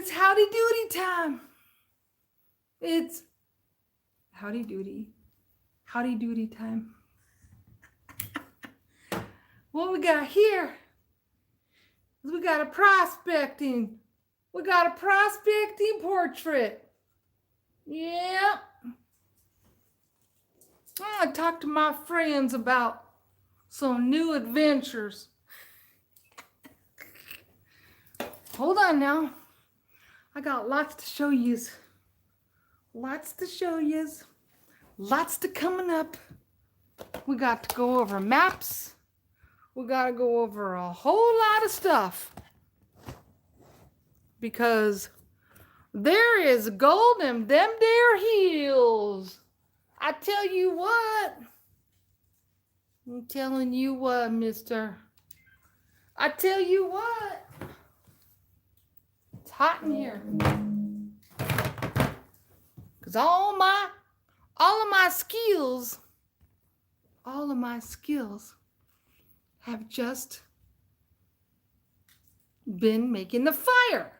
It's howdy doody time. It's howdy doody time. What we got here is we got a prospecting portrait. Yep. I talked to my friends about some new adventures. Hold on now. I got lots to show yous. Lots to coming up. We got to go over maps. We got to go over a whole lot of stuff. Because there is gold in them there hills. I tell you what. I'm telling you what, mister. I tell you what. It's hot in here. Because all of my skills have just been making the fire.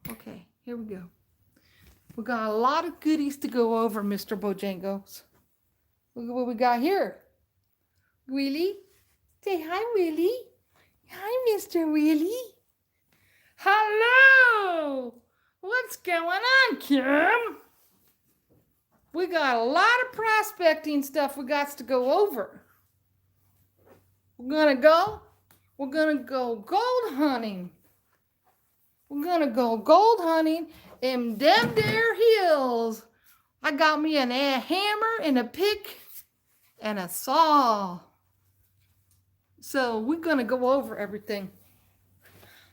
Okay, here we go. We got a lot of goodies to go over, Mr. Bojangles. Look at what we got here. Willie. Say hi, Willie. Hi, Mr. Willie. Hello. What's going on, Kim? We got a lot of prospecting stuff we got to go over. We're gonna go gold hunting. We're gonna go gold hunting in them there hills. I got me a hammer and a pick and a saw. So we're gonna go over everything.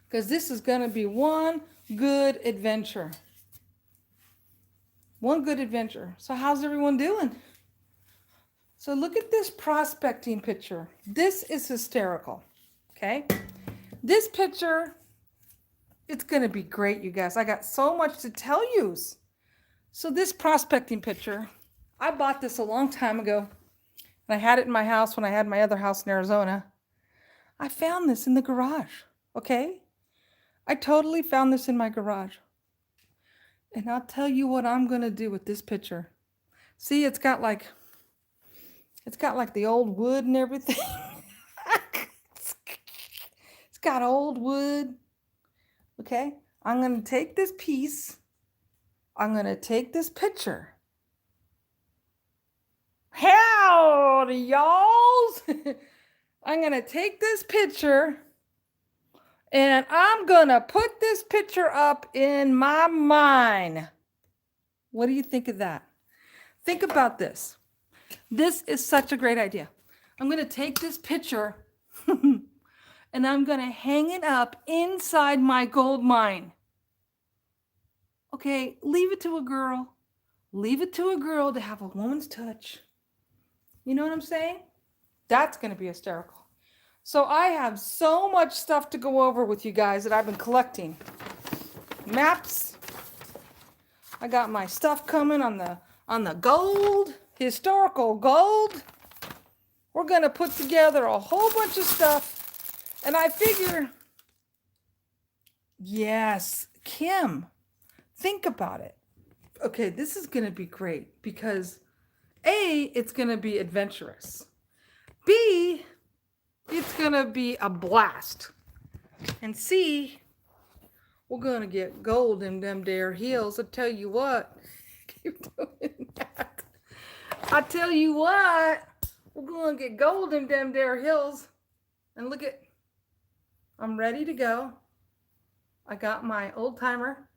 Because this is gonna be one good adventure. One good adventure. So how's everyone doing? So look at this prospecting picture. This is hysterical. Okay? This picture, it's going to be great, you guys. I got so much to tell you. So this prospecting picture, I bought this a long time ago. And I had it in my house when I had my other house in Arizona. I found this in the garage. Okay? I totally found this in my garage. And I'll tell you what I'm going to do with this picture. See, it's got like the old wood and everything. It's got old wood. Okay? I'm going to take this piece. I'm going to take this picture. Howdy, y'alls. I'm going to take this picture. And I'm going to put this picture up in my mind. What do you think of that? Think about this. This is such a great idea. I'm going to take this picture and I'm going to hang it up inside my gold mine. Okay, leave it to a girl. Leave it to a girl to have a woman's touch. You know what I'm saying? That's going to be hysterical. So I have so much stuff to go over with you guys that I've been collecting. Maps. I got my stuff coming on the gold, historical gold. We're going to put together a whole bunch of stuff. And I figure, yes, Kim, think about it. Okay, this is going to be great because A, it's going to be adventurous. B, it's going to be a blast. And C, we're going to get gold in them there hills. I tell you what. Keep doing that. I tell you what. We're going to get gold in them there hills. And look at, I'm ready to go. I got my old timer.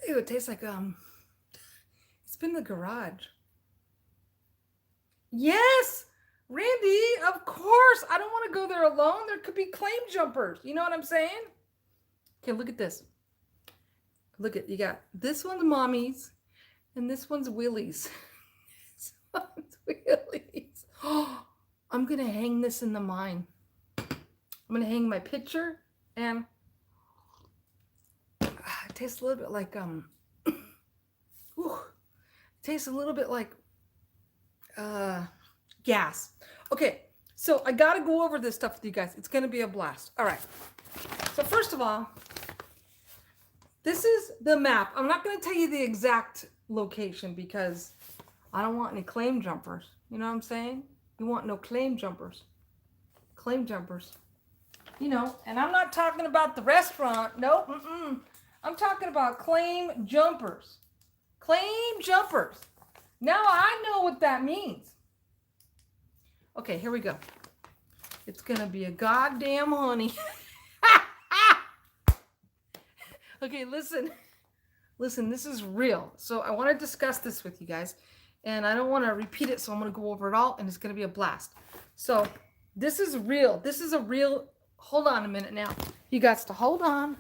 Ew, it tastes like, it's been in the garage. Yes! Randy, of course. I don't want to go there alone. There could be claim jumpers. You know what I'm saying? Okay, look at this. Look at, you got this one's Mommy's and this one's Willie's. This one's Willie's. Oh, I'm going to hang this in the mine. I'm going to hang my picture and it tastes a little bit like, it tastes a little bit like, gas. Okay, so I got to go over this stuff with you guys. It's going to be a blast. All right. So first of all, This is the map. I'm not going to tell you the exact location because I don't want any claim jumpers. You know what I'm saying? You want no claim jumpers. Claim jumpers. You know, and I'm not talking about the restaurant. Nope. I'm talking about claim jumpers. Claim jumpers. Now I know what that means. Okay, here we go. It's going to be a goddamn honey. Okay, listen. Listen, this is real. So I want to discuss this with you guys. And I don't want to repeat it, so I'm going to go over it all, and it's going to be a blast. So this is real. This is a real... Hold on a minute now. You got to hold on.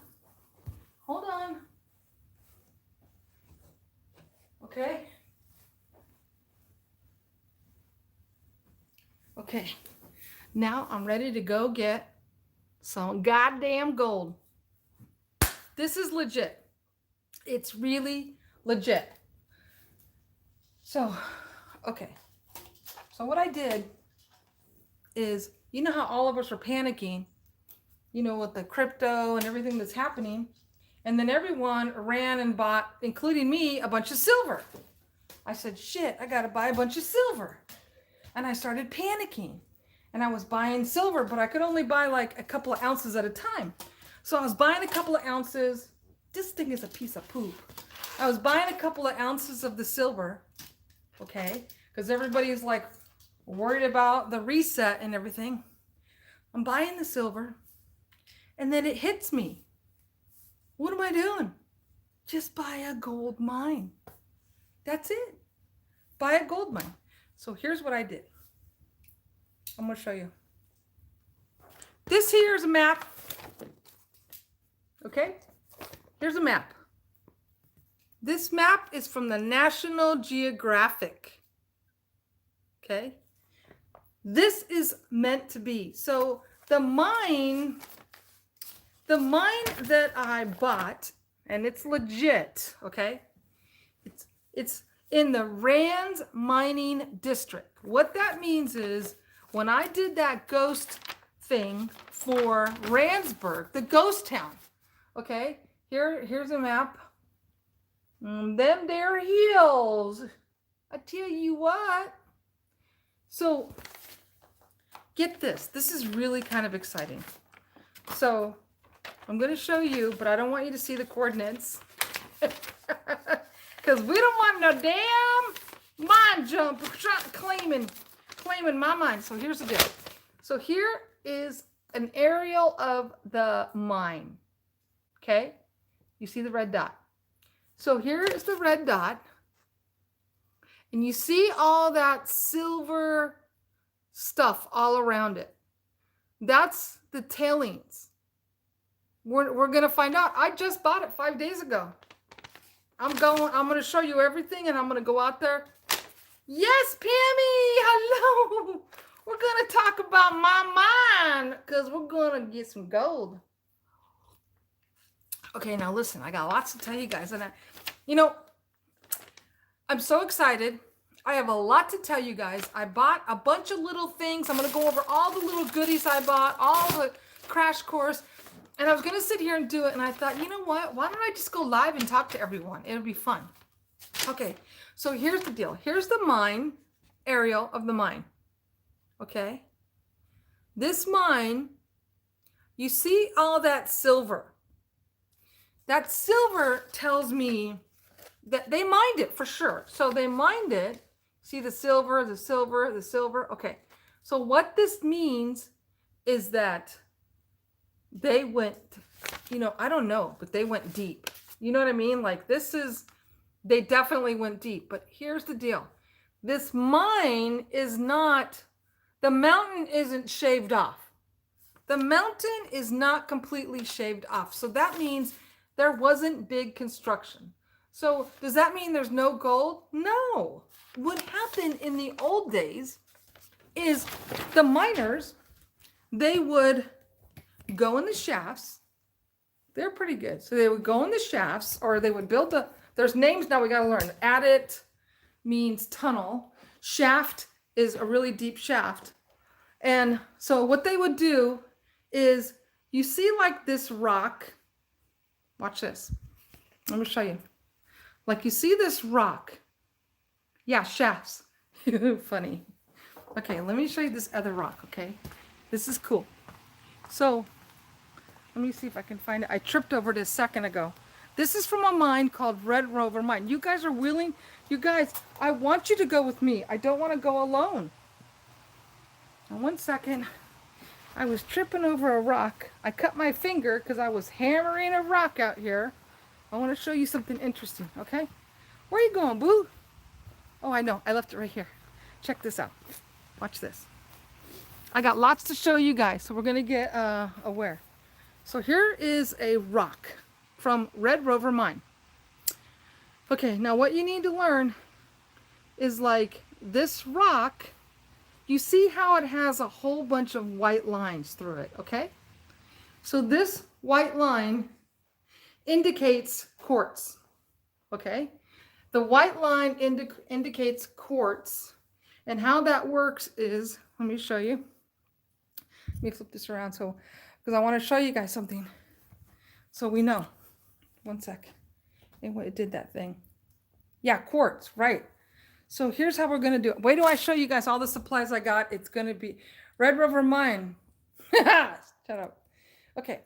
Hold on. Okay? Okay. Now I'm ready to go get some goddamn gold. This is legit. It's really legit. So, okay. So what I did is, you know how all of us are panicking, you know, with the crypto and everything that's happening. And then everyone ran and bought, including me, a bunch of silver. I said, shit, I got to buy a bunch of silver. And I started panicking. And I was buying silver, but I could only buy like a couple of ounces at a time. So I was buying a couple of ounces. This thing is a piece of poop. I was buying a couple of ounces of the silver, okay? Because everybody's like worried about the reset and everything. I'm buying the silver, and then it hits me. What am I doing? Just buy a gold mine. That's it. Buy a gold mine. So here's what I did. I'm going to show you. This here is a map. Okay? Here's a map. This map is from the National Geographic. Okay? This is meant to be. So the mine that I bought, and it's legit, okay? It's in the Rands Mining District. What that means is when I did that ghost thing for Randsburg, the ghost town, okay? Here's a map. Them there hills. I tell you what. So get this. This is really kind of exciting. So I'm going to show you, but I don't want you to see the coordinates. Because we don't want no damn mine jump claiming my mine. So here's the deal. So here is an aerial of the mine. Okay? You see the red dot. So here is the red dot. And you see all that silver stuff all around it. That's the tailings. We're going to find out. I just bought it 5 days ago. I'm going to show you everything, and I'm going to go out there. Yes, Pammy, hello. We're going to talk about my mine because we're going to get some gold. Okay, now listen, I got lots to tell you guys. And I'm so excited. I have a lot to tell you guys. I bought a bunch of little things. I'm going to go over all the little goodies I bought, all the crash course. And I was going to sit here and do it. And I thought, you know what? Why don't I just go live and talk to everyone? It'll be fun. Okay, so here's the deal. Here's the mine, aerial of the mine. Okay? This mine, you see all that silver. That silver tells me that they mined it for sure. So they mined it. See the silver, the silver, the silver. Okay. So what this means is that they went, I don't know, but they went deep. You know what I mean? Like they definitely went deep. But here's the deal. This mine is not, the mountain isn't shaved off. The mountain is not completely shaved off. So that means there wasn't big construction. So does that mean there's no gold? No. What happened in the old days is the miners, they would go in the shafts. They're pretty good. So they would go in the shafts, or they would build there's names now we got to learn. Adit means tunnel. Shaft is a really deep shaft. And so what they would do is, you see like this rock. Watch this. Let me show you. Like you see this rock. Yeah, shafts. Funny. Okay, let me show you this other rock, okay? This is cool. So, let me see if I can find it. I tripped over it a second ago. This is from a mine called Red Rover Mine. You guys are willing? You guys, I want you to go with me. I don't want to go alone. Now, one second. I was tripping over a rock. I cut my finger because I was hammering a rock out here. I want to show you something interesting, okay? Where are you going, boo? Oh, I know. I left it right here. Check this out. Watch this. I got lots to show you guys, so we're going to get aware. So here is a rock from Red Rover Mine. Okay, now what you need to learn is like this rock, you see how it has a whole bunch of white lines through it, okay? So this white line indicates quartz, okay? The white line indicates quartz, and how that works is, let me show you. Let me flip this around because I want to show you guys something so we know. One sec. And what it did that thing. Yeah, quartz, right. So here's how we're going to do it. Wait till I show you guys all the supplies I got. It's going to be Red River Mine. Shut up. Okay,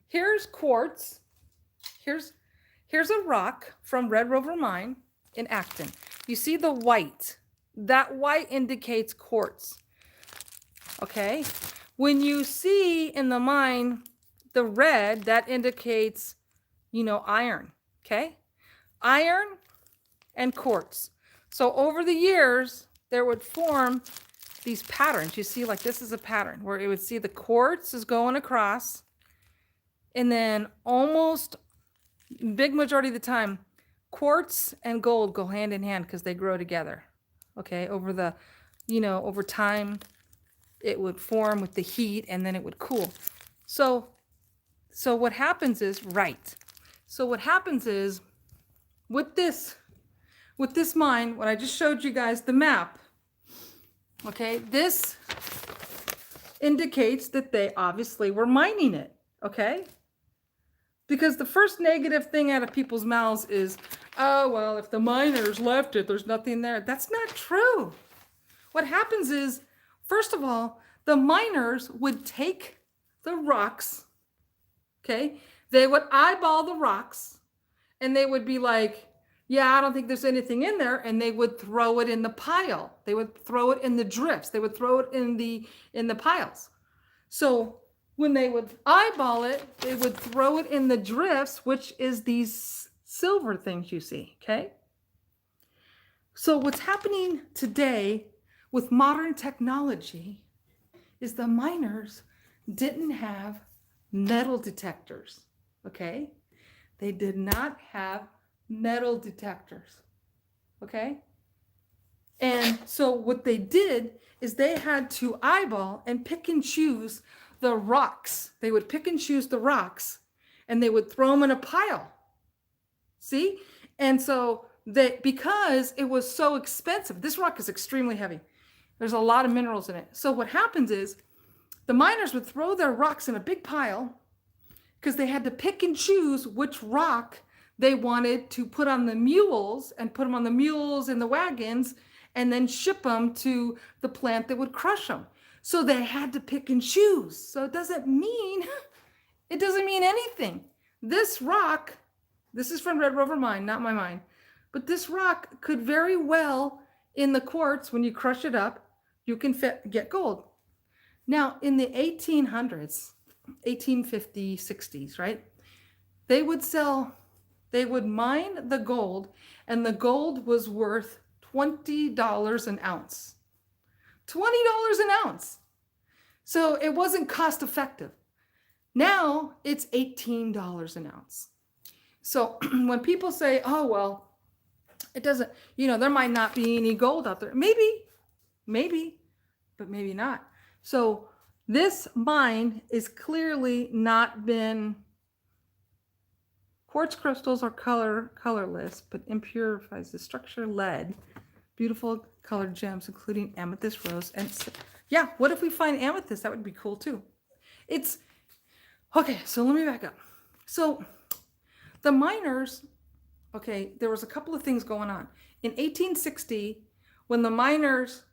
here's quartz. Here's a rock from Red Rover Mine in Acton. You see the white. That white indicates quartz. Okay? When you see in the mine the red, that indicates, iron. Okay? Iron and quartz. So over the years, there would form these patterns. You see, like this is a pattern where it would see the quartz is going across, and then almost big majority of the time, quartz and gold go hand in hand because they grow together. Okay, over time, it would form with the heat and then it would cool. So what happens is, right. So what happens is with this mine, when I just showed you guys the map, okay, this indicates that they obviously were mining it, okay? Because the first negative thing out of people's mouths is, oh, well, if the miners left it, there's nothing there. That's not true. What happens is, first of all, the miners would take the rocks, okay? They would eyeball the rocks, and they would be like, yeah, I don't think there's anything in there, and they would throw it in the pile. They would throw it in the drifts. They would throw it in the piles. So when they would eyeball it, they would throw it in the drifts, which is these silver things you see, okay? So what's happening today with modern technology is the miners didn't have metal detectors, okay? They did not have metal detectors, okay? And so what they did is they had to eyeball and pick and choose the rocks. They would pick and choose the rocks and they would throw them in a pile. See? And so because it was so expensive, this rock is extremely heavy. There's a lot of minerals in it. So what happens is the miners would throw their rocks in a big pile because they had to pick and choose which rock they wanted to put on the mules and put them on the mules and the wagons and then ship them to the plant that would crush them. So they had to pick and choose. So it doesn't mean anything. This rock, this is from Red Rover Mine, not my mine, but this rock could very well, in the quartz, when you crush it up, you can get gold. Now, in the 1800s, 1850s, 60s, right? They would mine the gold, and the gold was worth $20 an ounce. $20 an ounce. So it wasn't cost effective. Now it's $18 an ounce. So when people say, oh, well, it doesn't, there might not be any gold out there. Maybe, but maybe not. So this mine is clearly not been, quartz crystals are colorless, but impurifies the structure lead. Beautiful colored gems, including amethyst, rose, and yeah, what if we find amethyst? That would be cool too. Okay, so let me back up. So the miners okay, there was a couple of things going on. In 1860, when the miners,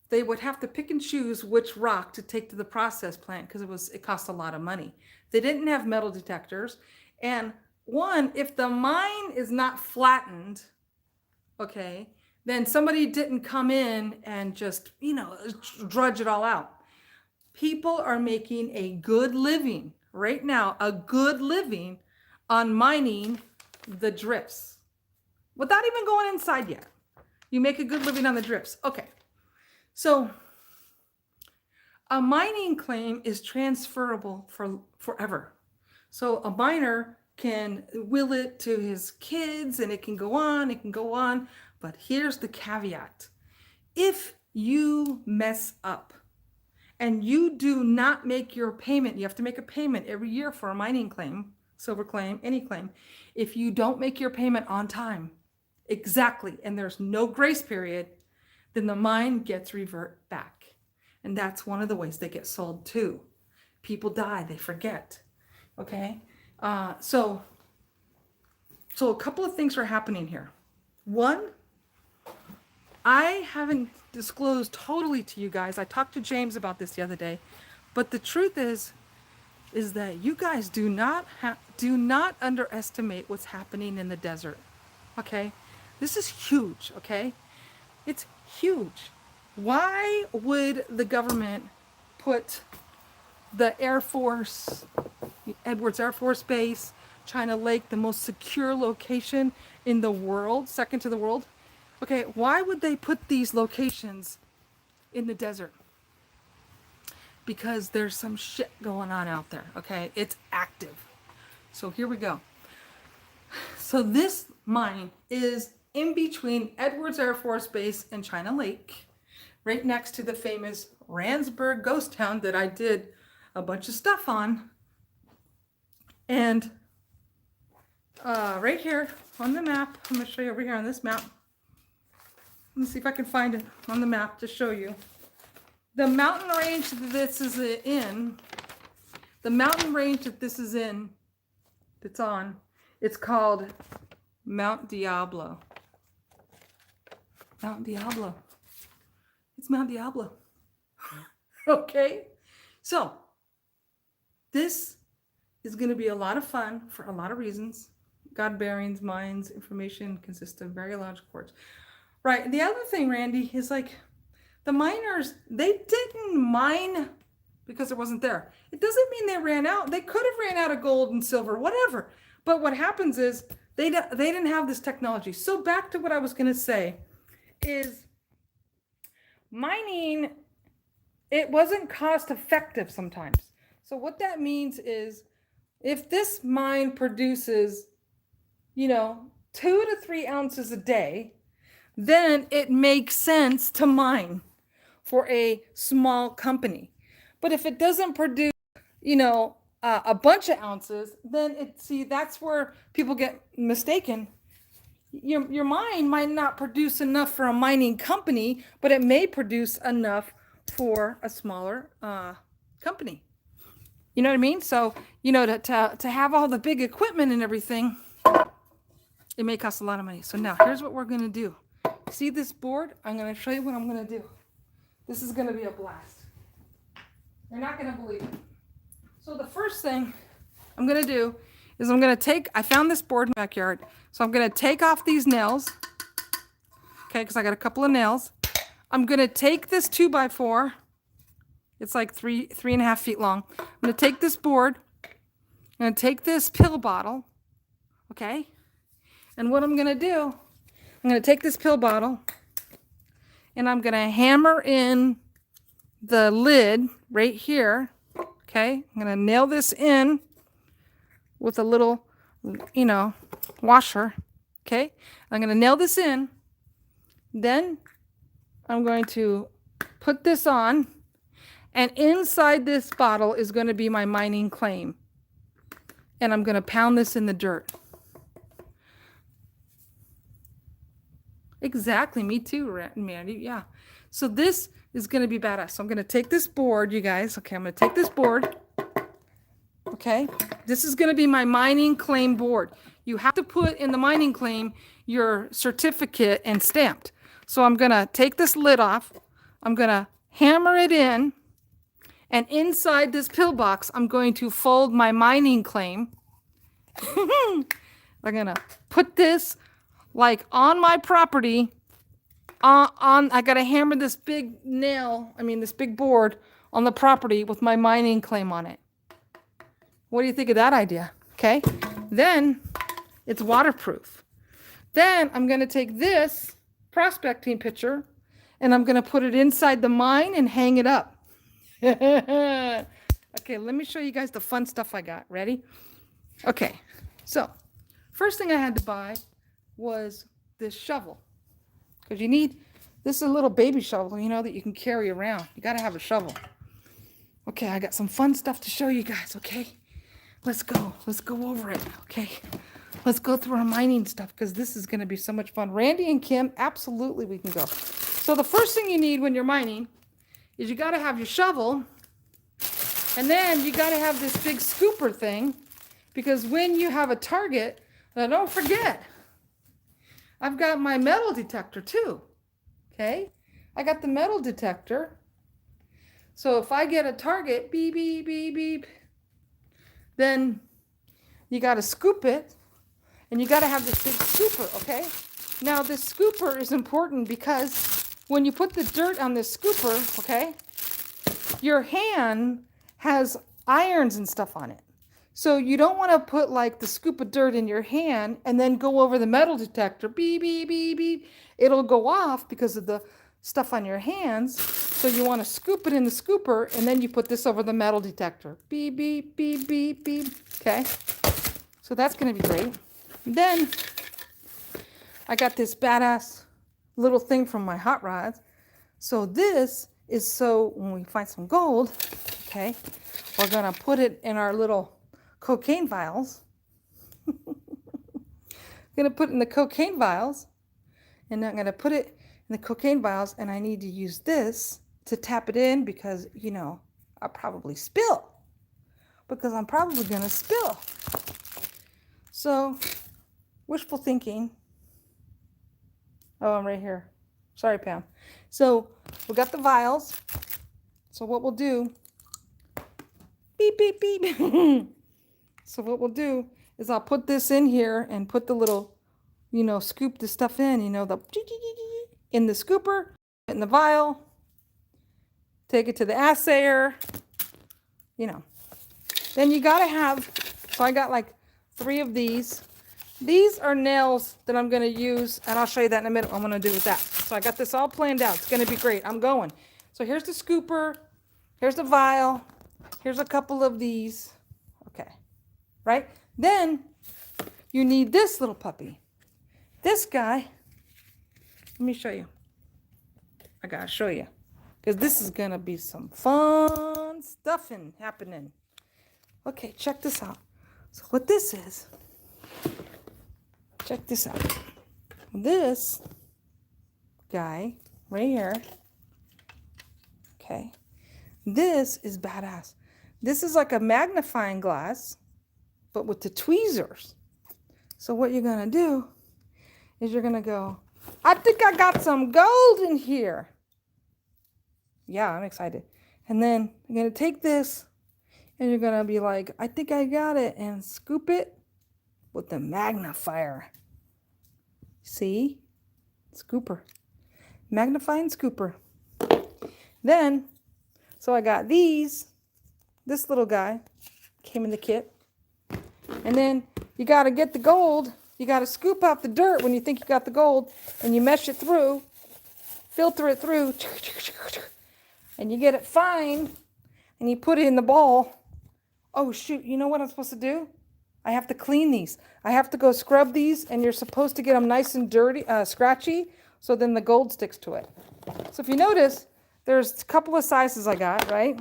they would have to pick and choose which rock to take to the process plant because it cost a lot of money. They didn't have metal detectors. And one, if the mine is not flattened, okay, then somebody didn't come in and just, drudge it all out. People are making a good living right now, a good living on mining the drifts without even going inside yet. You make a good living on the drifts. Okay. So a mining claim is transferable for forever. So a miner can will it to his kids and it can go on. But here's the caveat. If you mess up and you do not make your payment, you have to make a payment every year for a mining claim, silver claim, any claim. If you don't make your payment on time, exactly, and there's no grace period, then the mine gets revert back. And that's one of the ways they get sold too. People die, they forget. Okay? So a couple of things are happening here. One, I haven't disclosed totally to you guys. I talked to James about this the other day, but the truth is that you guys do not underestimate what's happening in the desert. Okay? This is huge, okay? It's huge. Why would the government put the Air Force, Edwards Air Force Base, China Lake, the most secure location in the world, second to the world? Okay, why would they put these locations in the desert? Because there's some shit going on out there, okay? It's active. So here we go. So this mine is in between Edwards Air Force Base and China Lake, right next to the famous Randsburg ghost town that I did a bunch of stuff on. And right here on the map, I'm going to show you over here on this map. Let me see if I can find it on the map to show you. The mountain range that this is in, that's on, it's called Mount Diablo. Mount Diablo. It's Mount Diablo. Okay? So, this is going to be a lot of fun for a lot of reasons. God bearings, minds, information consists of very large quartz. Right. The other thing, Randy, is like the miners, they didn't mine because it wasn't there. It doesn't mean they ran out. They could have ran out of gold and silver, whatever. But what happens is they didn't have this technology. So back to what I was going to say is mining, it wasn't cost effective sometimes. So what that means is if this mine produces, 2 to 3 ounces a day, then it makes sense to mine for a small company. But if it doesn't produce, a bunch of ounces, then that's where people get mistaken. Your mine might not produce enough for a mining company, but it may produce enough for a smaller company. You know what I mean? So, to have all the big equipment and everything, it may cost a lot of money. So now here's what we're going to do. See this board? I'm going to show you what I'm going to do. This is going to be a blast. You're not going to believe it. So the first thing I'm going to do is I found this board in the backyard. So I'm going to take off these nails. Okay, because I got a couple of nails. I'm going to take this 2x4. It's like 3.5 feet long. I'm going to take this board. I'm going to take this pill bottle. Okay? And what I'm going to do, I'm going to take this pill bottle and I'm going to hammer in the lid right here. Okay? I'm going to nail this in with a little, washer. Okay? I'm going to nail this in. Then I'm going to put this on. And inside this bottle is going to be my mining claim. And I'm going to pound this in the dirt. Exactly. Me too, Mandy. Yeah. So this is going to be badass. So I'm going to take this board, you guys. Okay, I'm going to take this board. Okay. This is going to be my mining claim board. You have to put in the mining claim your certificate and stamped. So I'm going to take this lid off. I'm going to hammer it in. And inside this pillbox, I'm going to fold my mining claim. I'm going to put this like on my property. I got to hammer this big this big board on the property with my mining claim on it. What do you think of that idea? Okay. Then it's waterproof. Then I'm going to take this prospecting picture and I'm going to put it inside the mine and hang it up. Okay, let me show you guys the fun stuff I got. Ready? Okay, so first thing I had to buy was this shovel. Because this is a little baby shovel, that you can carry around. You got to have a shovel. Okay, I got some fun stuff to show you guys, okay? Let's go over it, okay? Let's go through our mining stuff because this is going to be so much fun. Randy and Kim, absolutely we can go. So the first thing you need when you're mining is you got to have your shovel, and then you got to have this big scooper thing, because when you have a target, now don't forget, I've got my metal detector too, okay? I got the metal detector, so if I get a target, beep, beep, beep, beep, then you got to scoop it, and you got to have this big scooper, okay? Now this scooper is important because when you put the dirt on this scooper, okay, your hand has irons and stuff on it. So you don't want to put like the scoop of dirt in your hand and then go over the metal detector, beep, beep, beep, beep. It'll go off because of the stuff on your hands. So you want to scoop it in the scooper and then you put this over the metal detector. Beep, beep, beep, beep, beep. Okay. So that's going to be great. Then I got this badass little thing from my hot rods. So this is so when we find some gold, okay, we're gonna put it in our little cocaine vials. Gonna put it in the cocaine vials, and I'm gonna put it in the cocaine vials, and I need to use this to tap it in because I'll probably spill, because I'm probably gonna spill. So wishful thinking. Oh, I'm right here. Sorry, Pam. So we got the vials. So what we'll do, beep, beep, beep. So what we'll do is I'll put this in here and put the little, scoop the stuff in, in the scooper, in the vial, take it to the assayer, Then you got to have, so I got like 3 of these. These are nails that I'm going to use, and I'll show you that in a minute what I'm going to do with that. So I got this all planned out. It's going to be great. I'm going. So here's the scooper. Here's the vial. Here's a couple of these. Okay. Right? Then you need this little puppy. This guy. Let me show you. I got to show you. Because this is going to be some fun stuffing happening. Okay, check this out. So what this is. Check this out. This guy right here, okay, this is badass. This is like a magnifying glass, but with the tweezers. So what you're going to do is you're going to go, I think I got some gold in here. Yeah, I'm excited. And then you're going to take this and you're going to be like, I think I got it, and scoop it with the magnifier. See? Scooper. Magnifying scooper. Then, so I got these. This little guy came in the kit. And then you got to get the gold. You got to scoop out the dirt when you think you got the gold. And you mesh it through. Filter it through. And you get it fine. And you put it in the ball. Oh, shoot. You know what I'm supposed to do? I have to clean these. I have to go scrub these, and you're supposed to get them nice and dirty, scratchy, so then the gold sticks to it. So if you notice, there's a couple of sizes I got, right?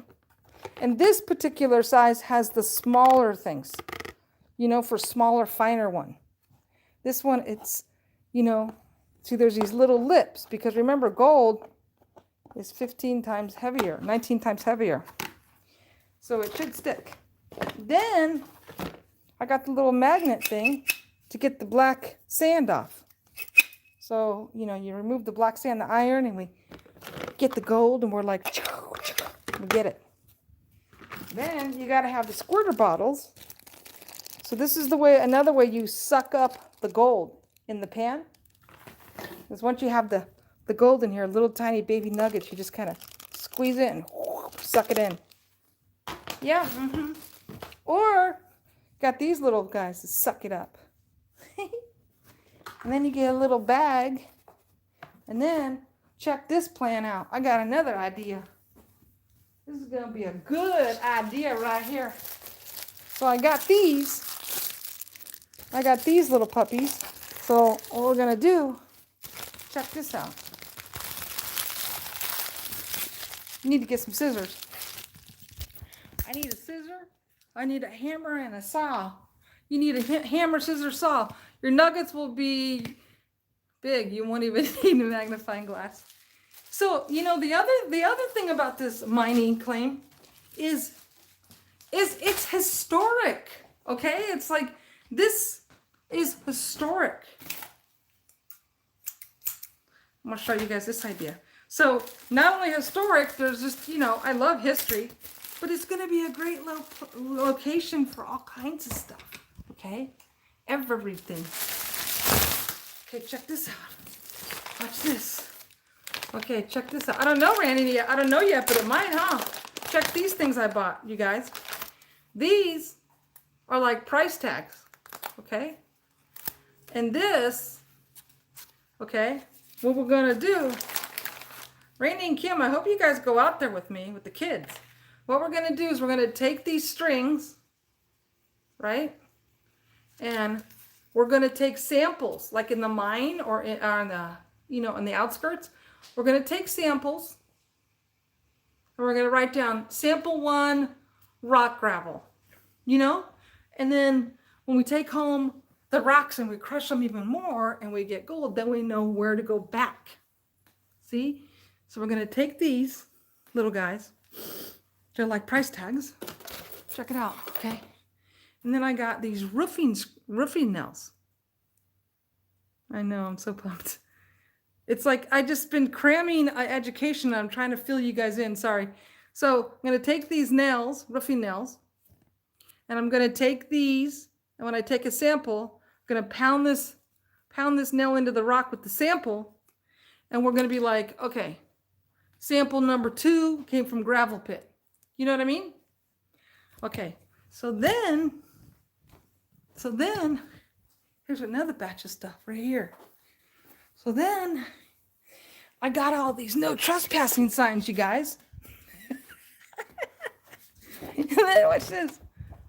And this particular size has the smaller things, for smaller, finer one. This one, it's, see, there's these little lips, because remember, gold is 15 times heavier, 19 times heavier. So it should stick. Then I got the little magnet thing. to get the black sand off. So, you know, you remove the black sand, the iron, and we get the gold, and we're like, we get it. Then you got to have the squirter bottles. So this is the way, another way you suck up the gold in the pan. Because once you have the gold in here, little tiny baby nuggets, you just kind of squeeze it and suck it in. Yeah. Or got these little guys to suck it up. And then you get a little bag. And then check this plan out. I got another idea. This is going to be a good idea right here. So I got these little puppies. So what we're going to do, check this out. You need to get some scissors. I need a scissor. I need a hammer and a saw. You need a hammer, scissor, saw. Your nuggets will be big. You won't even need a magnifying glass. So, you know, the other thing about this mining claim is it's historic. Okay? It's like, this is historic. I'm going to show you guys this idea. So, not only historic, there's just, you know, I love history, but it's going to be a great location for all kinds of stuff. Okay? Everything. Okay, check this out. Watch this. Okay, check this out. I don't know, Randy. I don't know yet, but it might, huh? Check these things I bought, you guys. These are like price tags. Okay? And this, okay, what we're going to do, Randy and Kim, I hope you guys go out there with me, with the kids. What we're going to do is we're going to take these strings, right? And we're going to take samples, like in the mine or on the, you know, on the outskirts. We're going to take samples, and we're going to write down sample 1, rock gravel, you know? And then when we take home the rocks and we crush them even more and we get gold, then we know where to go back. See? So we're going to take these little guys. They're like price tags. Check it out, okay? And then I got these roofing nails. I know, I'm so pumped. It's like I just been cramming education. I'm trying to fill you guys in, sorry. So I'm going to take these nails, roofing nails, and I'm going to take these, and when I take a sample, I'm going to pound this nail into the rock with the sample, and we're going to be like, okay, sample number 2 came from gravel pit. You know what I mean? Okay, so then, here's another batch of stuff right here. So then, I got all these no trespassing signs, you guys. And then, watch this.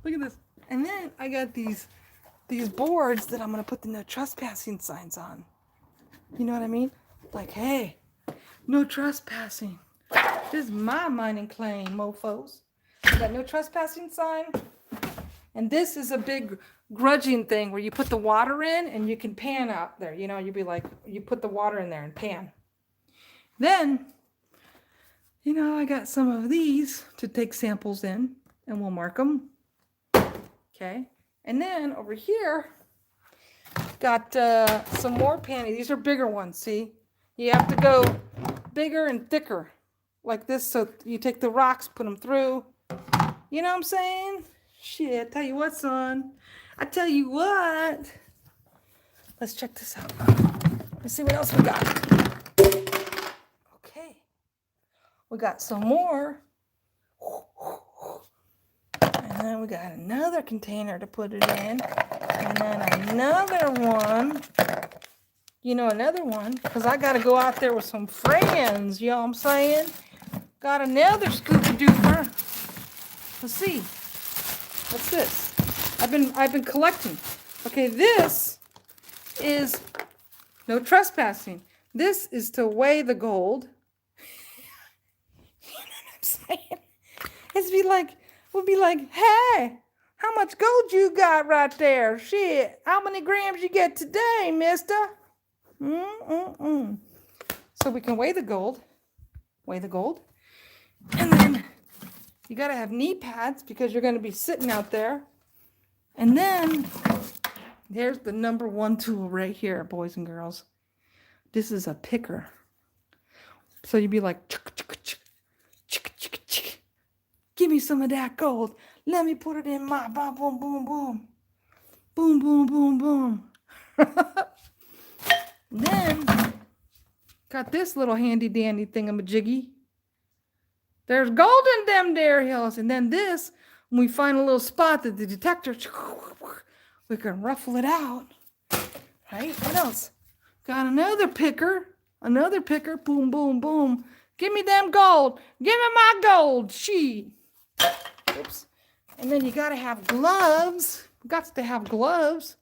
Look at this. And then I got these boards that I'm going to put the no trespassing signs on. You know what I mean? Like, hey, no trespassing. This is my mining claim, mofos. I got no trespassing sign. And this is a big grudging thing where you put the water in and you can pan out there. You know, you'd be like, you put the water in there and pan. Then, you know, I got some of these to take samples in and we'll mark them. Okay. And then over here, got some more panty. These are bigger ones, see? You have to go bigger and thicker like this. So you take the rocks, put them through. You know what I'm saying? Shit, I tell you what, son. I tell you what. Let's check this out. Let's see what else we got. Okay. We got some more. And then we got another container to put it in. And then another one. You know, another one. Because I got to go out there with some friends. You know what I'm saying? Got another Scooby Dooper. Let's see. What's this? I've been collecting. Okay, this is no trespassing. This is to weigh the gold. You know what I'm saying? We'll be like, hey, how much gold you got right there? Shit, how many grams you get today, mister? So we can weigh the gold. And then you got to have knee pads because you're going to be sitting out there. And then Here's the number one tool right here, boys and girls. This is a picker. So you'd be like, chick, chick, chick, chick, chick, chick. Give me some of that gold. Let me put it in my boom, boom, boom, boom. Boom, boom, boom, boom. Then, got this little handy dandy thingamajiggy. There's gold in them there hills. And then this, when we find a little spot that the detector, we can ruffle it out. Right? What else? Got another picker. Another picker. Boom, boom, boom. Give me them gold. Give me my gold. She. Oops. And then you got to have gloves. Got to have gloves.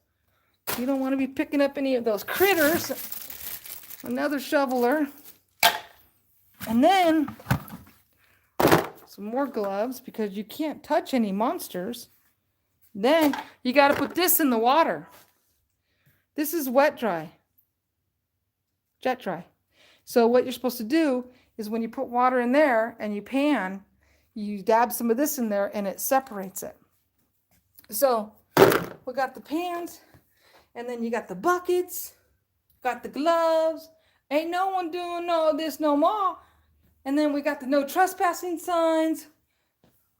You don't want to be picking up any of those critters. Another shoveler. And then some more gloves because you can't touch any monsters. Then you got to put this in the water. This is wet dry. Jet dry. So what you're supposed to do is when you put water in there and you pan, you dab some of this in there and it separates it. So we got the pans and then you got the buckets, got the gloves. Ain't no one doing all this no more. And then we got the no trespassing signs.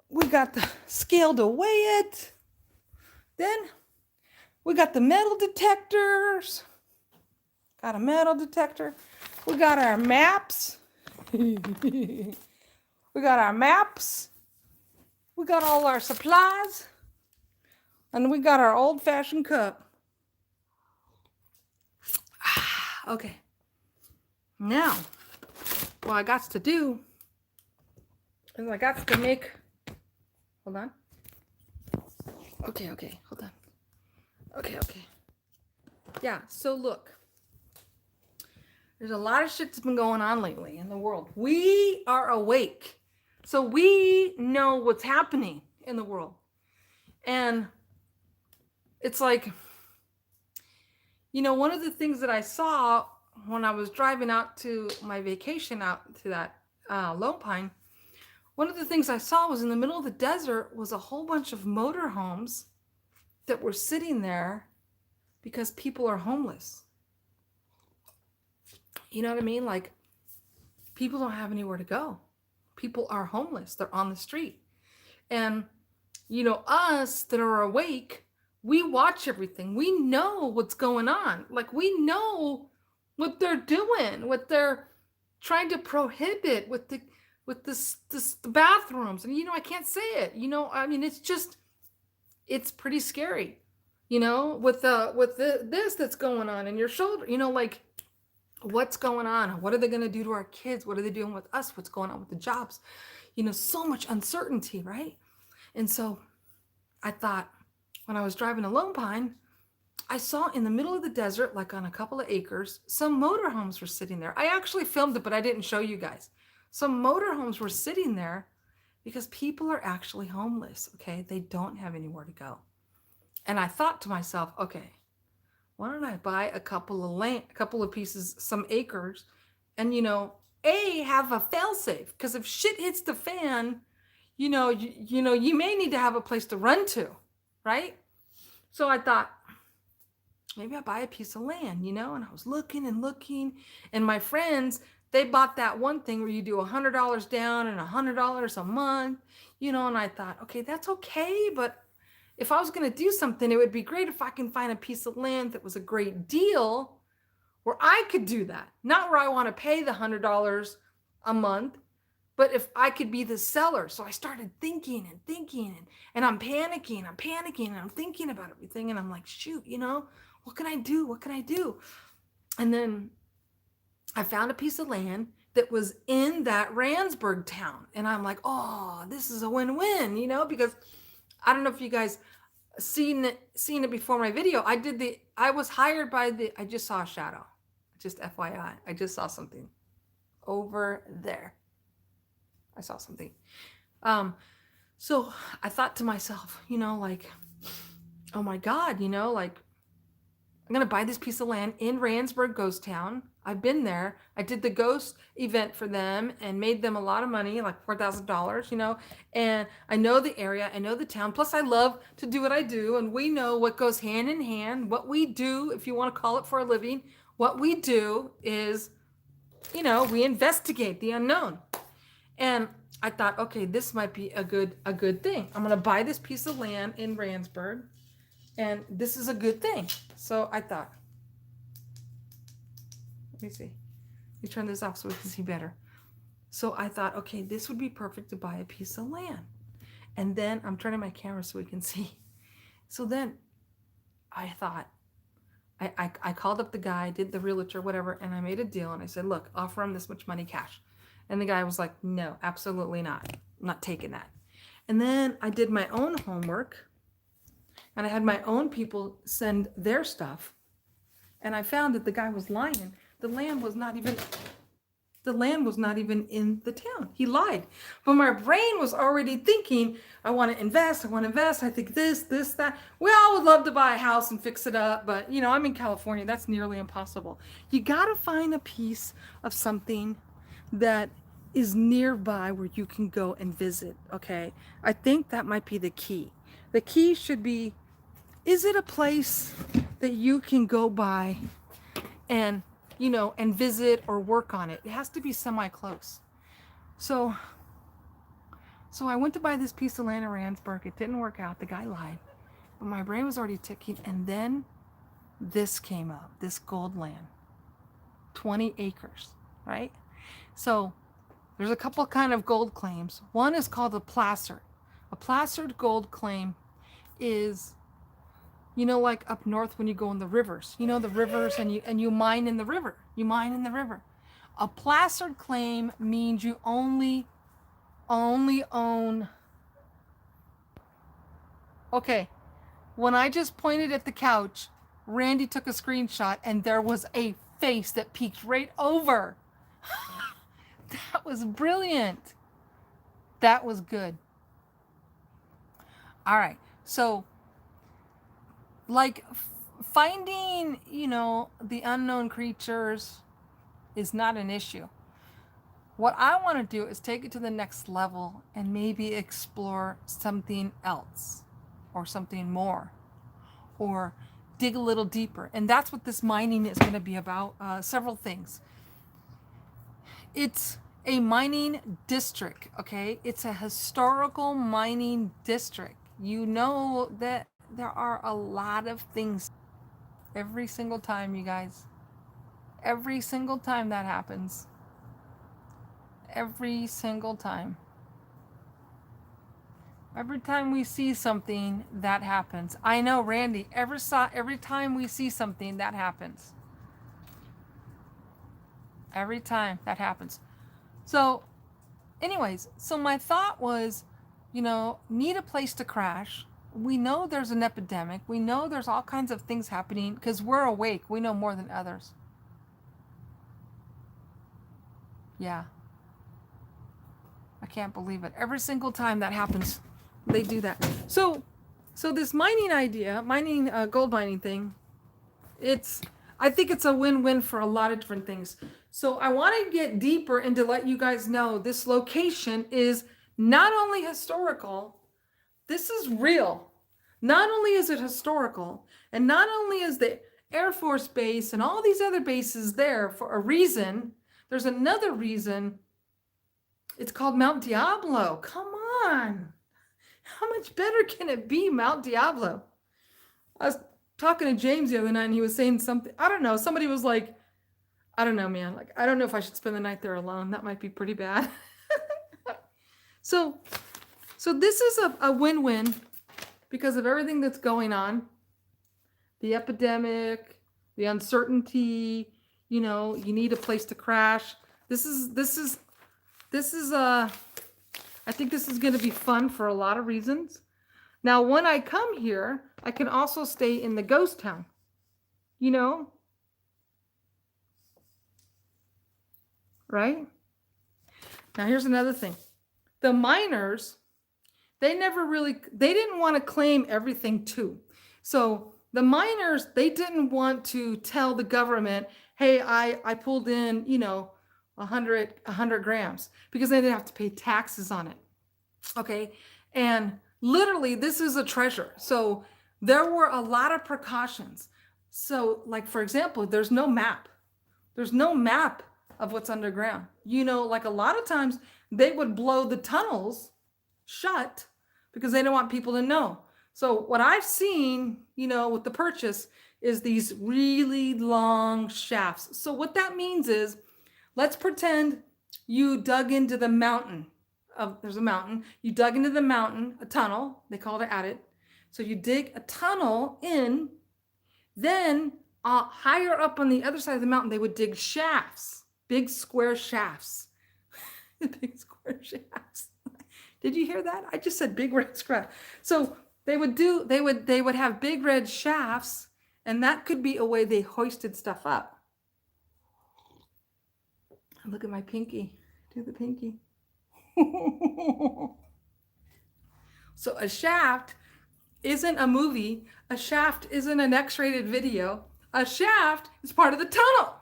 We got the scale to weigh it. Then we got the metal detectors. Got a metal detector. We got our maps. We got our maps. We got all our supplies. And we got our old-fashioned cup. Okay. Now, what I got to do is I got to make, hold on. Okay, hold on. Okay. Yeah, so look. There's a lot of shit that's been going on lately in the world. We are awake. So we know what's happening in the world. And it's like, you know, one of the things that I saw when I was driving out to my vacation out to that Lone Pine, one of the things I saw was in the middle of the desert was a whole bunch of motorhomes that were sitting there because people are homeless. You know what I mean? Like, people don't have anywhere to go. People are homeless. They're on the street. And, you know, us that are awake, we watch everything. We know what's going on. Like, we know what they're doing, what they're trying to prohibit with the bathrooms. And, you know, I can't say it. You know, I mean, it's pretty scary, you know, with this that's going on in your shoulder, you know, like, what's going on? What are they going to do to our kids? What are they doing with us? What's going on with the jobs? You know, so much uncertainty, right? And so I thought when I was driving to Lone Pine, I saw in the middle of the desert, like on a couple of acres, some motorhomes were sitting there. I actually filmed it, but I didn't show you guys. Some motorhomes were sitting there because people are actually homeless, okay? They don't have anywhere to go. And I thought to myself, okay, why don't I buy a couple of land, a couple of pieces, some acres, and, you know, have a failsafe, because if shit hits the fan, you know, you may need to have a place to run to, right? So I thought, maybe I buy a piece of land, you know, and I was looking, and my friends, they bought that one thing where you do $100 down and $100 a month, you know, and I thought, okay, that's okay, but if I was going to do something, it would be great if I can find a piece of land that was a great deal where I could do that. Not where I want to pay the $100 a month, but if I could be the seller. So I started thinking, and I'm panicking, and I'm thinking about everything. And I'm like, shoot, you know, what can I do? And then I found a piece of land that was in that Randsburg town. And I'm like, oh, this is a win-win, you know, because I don't know if you guys seen it before my video. I was hired by I just saw a shadow. Just FYI. I just saw something over there. I saw something. So I thought to myself, you know, like, oh my God, you know, like, I'm going to buy this piece of land in Randsburg Ghost Town. I've been there. I did the ghost event for them and made them a lot of money, like $4,000, and I know the area, I know the town. Plus I love to do what I do. And we know what goes hand in hand. What we do, if you want to call it for a living, what we do is, we investigate the unknown. And I thought, okay, this might be a good thing. I'm going to buy this piece of land in Randsburg, and this is a good thing. So I thought, let me see. Let me turn this off so we can see better. So I thought, okay, this would be perfect to buy a piece of land. And then I'm turning my camera so we can see. So then I thought, I called up the guy, did the realtor, whatever, and I made a deal. And I said, look, offer him this much money cash. And the guy was like, no, absolutely not. I'm not taking that. And then I did my own homework, and I had my own people send their stuff. And I found that the guy was lying. The land was not even in the town. He lied. But my brain was already thinking, I want to invest. I think this, that. We all would love to buy a house and fix it up. But, I'm in California. That's nearly impossible. You got to find a piece of something that is nearby where you can go and visit. Okay. I think that might be the key. The key should be, is it a place that you can go by and, and visit or work on it? It has to be semi-close. So I went to buy this piece of land in Randsburg. It didn't work out. The guy lied. But my brain was already ticking. And then this came up, this gold land, 20 acres, right? So there's a couple kind of gold claims. One is called a placer. A placered gold claim is, like up north when you go in the rivers, the rivers, and you mine in the river. You mine in the river. A placered claim means you only own. Okay. When I just pointed at the couch, Randy took a screenshot and there was a face that peeked right over. That was brilliant. That was good. All right. So, finding, the unknown creatures is not an issue. What I want to do is take it to the next level and maybe explore something else or something more, or dig a little deeper. And that's what this mining is going to be about. Several things. It's a mining district, okay? It's a historical mining district. You know that there are a lot of things every single time, you guys. Every single time that happens. Every single time. Every time we see something, that happens. I know, Randy, every time we see something, that happens. Every time that happens. So, anyways, so my thought was, need a place to crash. We know there's an epidemic. We know there's all kinds of things happening because we're awake. We know more than others. Yeah. I can't believe it. Every single time that happens, they do that. So this mining idea, gold mining thing, I think it's a win-win for a lot of different things. So I want to get deeper and to let you guys know this location is not only historical, this is real. Not only is it historical, and not only is the Air Force Base and all these other bases there for a reason, there's another reason. It's called Mount Diablo. Come on. How much better can it be, Mount Diablo? I was talking to James the other night and he was saying something. I don't know. Somebody was like, I don't know, man. I don't know if I should spend the night there alone. That might be pretty bad. So this is a win-win because of everything that's going on. The epidemic, the uncertainty, you need a place to crash. This is I think this is going to be fun for a lot of reasons. Now, when I come here, I can also stay in the ghost town, right? Now, here's another thing. The miners, they didn't want to claim everything too. So the miners, they didn't want to tell the government, hey, I pulled in, 100 grams, because they didn't have to pay taxes on it. Okay. And literally, this is a treasure. So there were a lot of precautions. So, like, for example, there's no map. There's no map of what's underground. Like a lot of times they would blow the tunnels shut because they don't want people to know. So what I've seen, with the purchase is these really long shafts. So what that means is, let's pretend you dug into the mountain. There's a mountain. You dug into the mountain, a tunnel. They call it adit. So you dig a tunnel in, then higher up on the other side of the mountain, they would dig shafts, big square shafts. Big square shafts. Did you hear that? I just said big red scrap. So they would have big red shafts, and that could be a way they hoisted stuff up. Look at my pinky. Do the pinky. So a shaft isn't a movie. A shaft isn't an X-rated video. A shaft is part of the tunnel.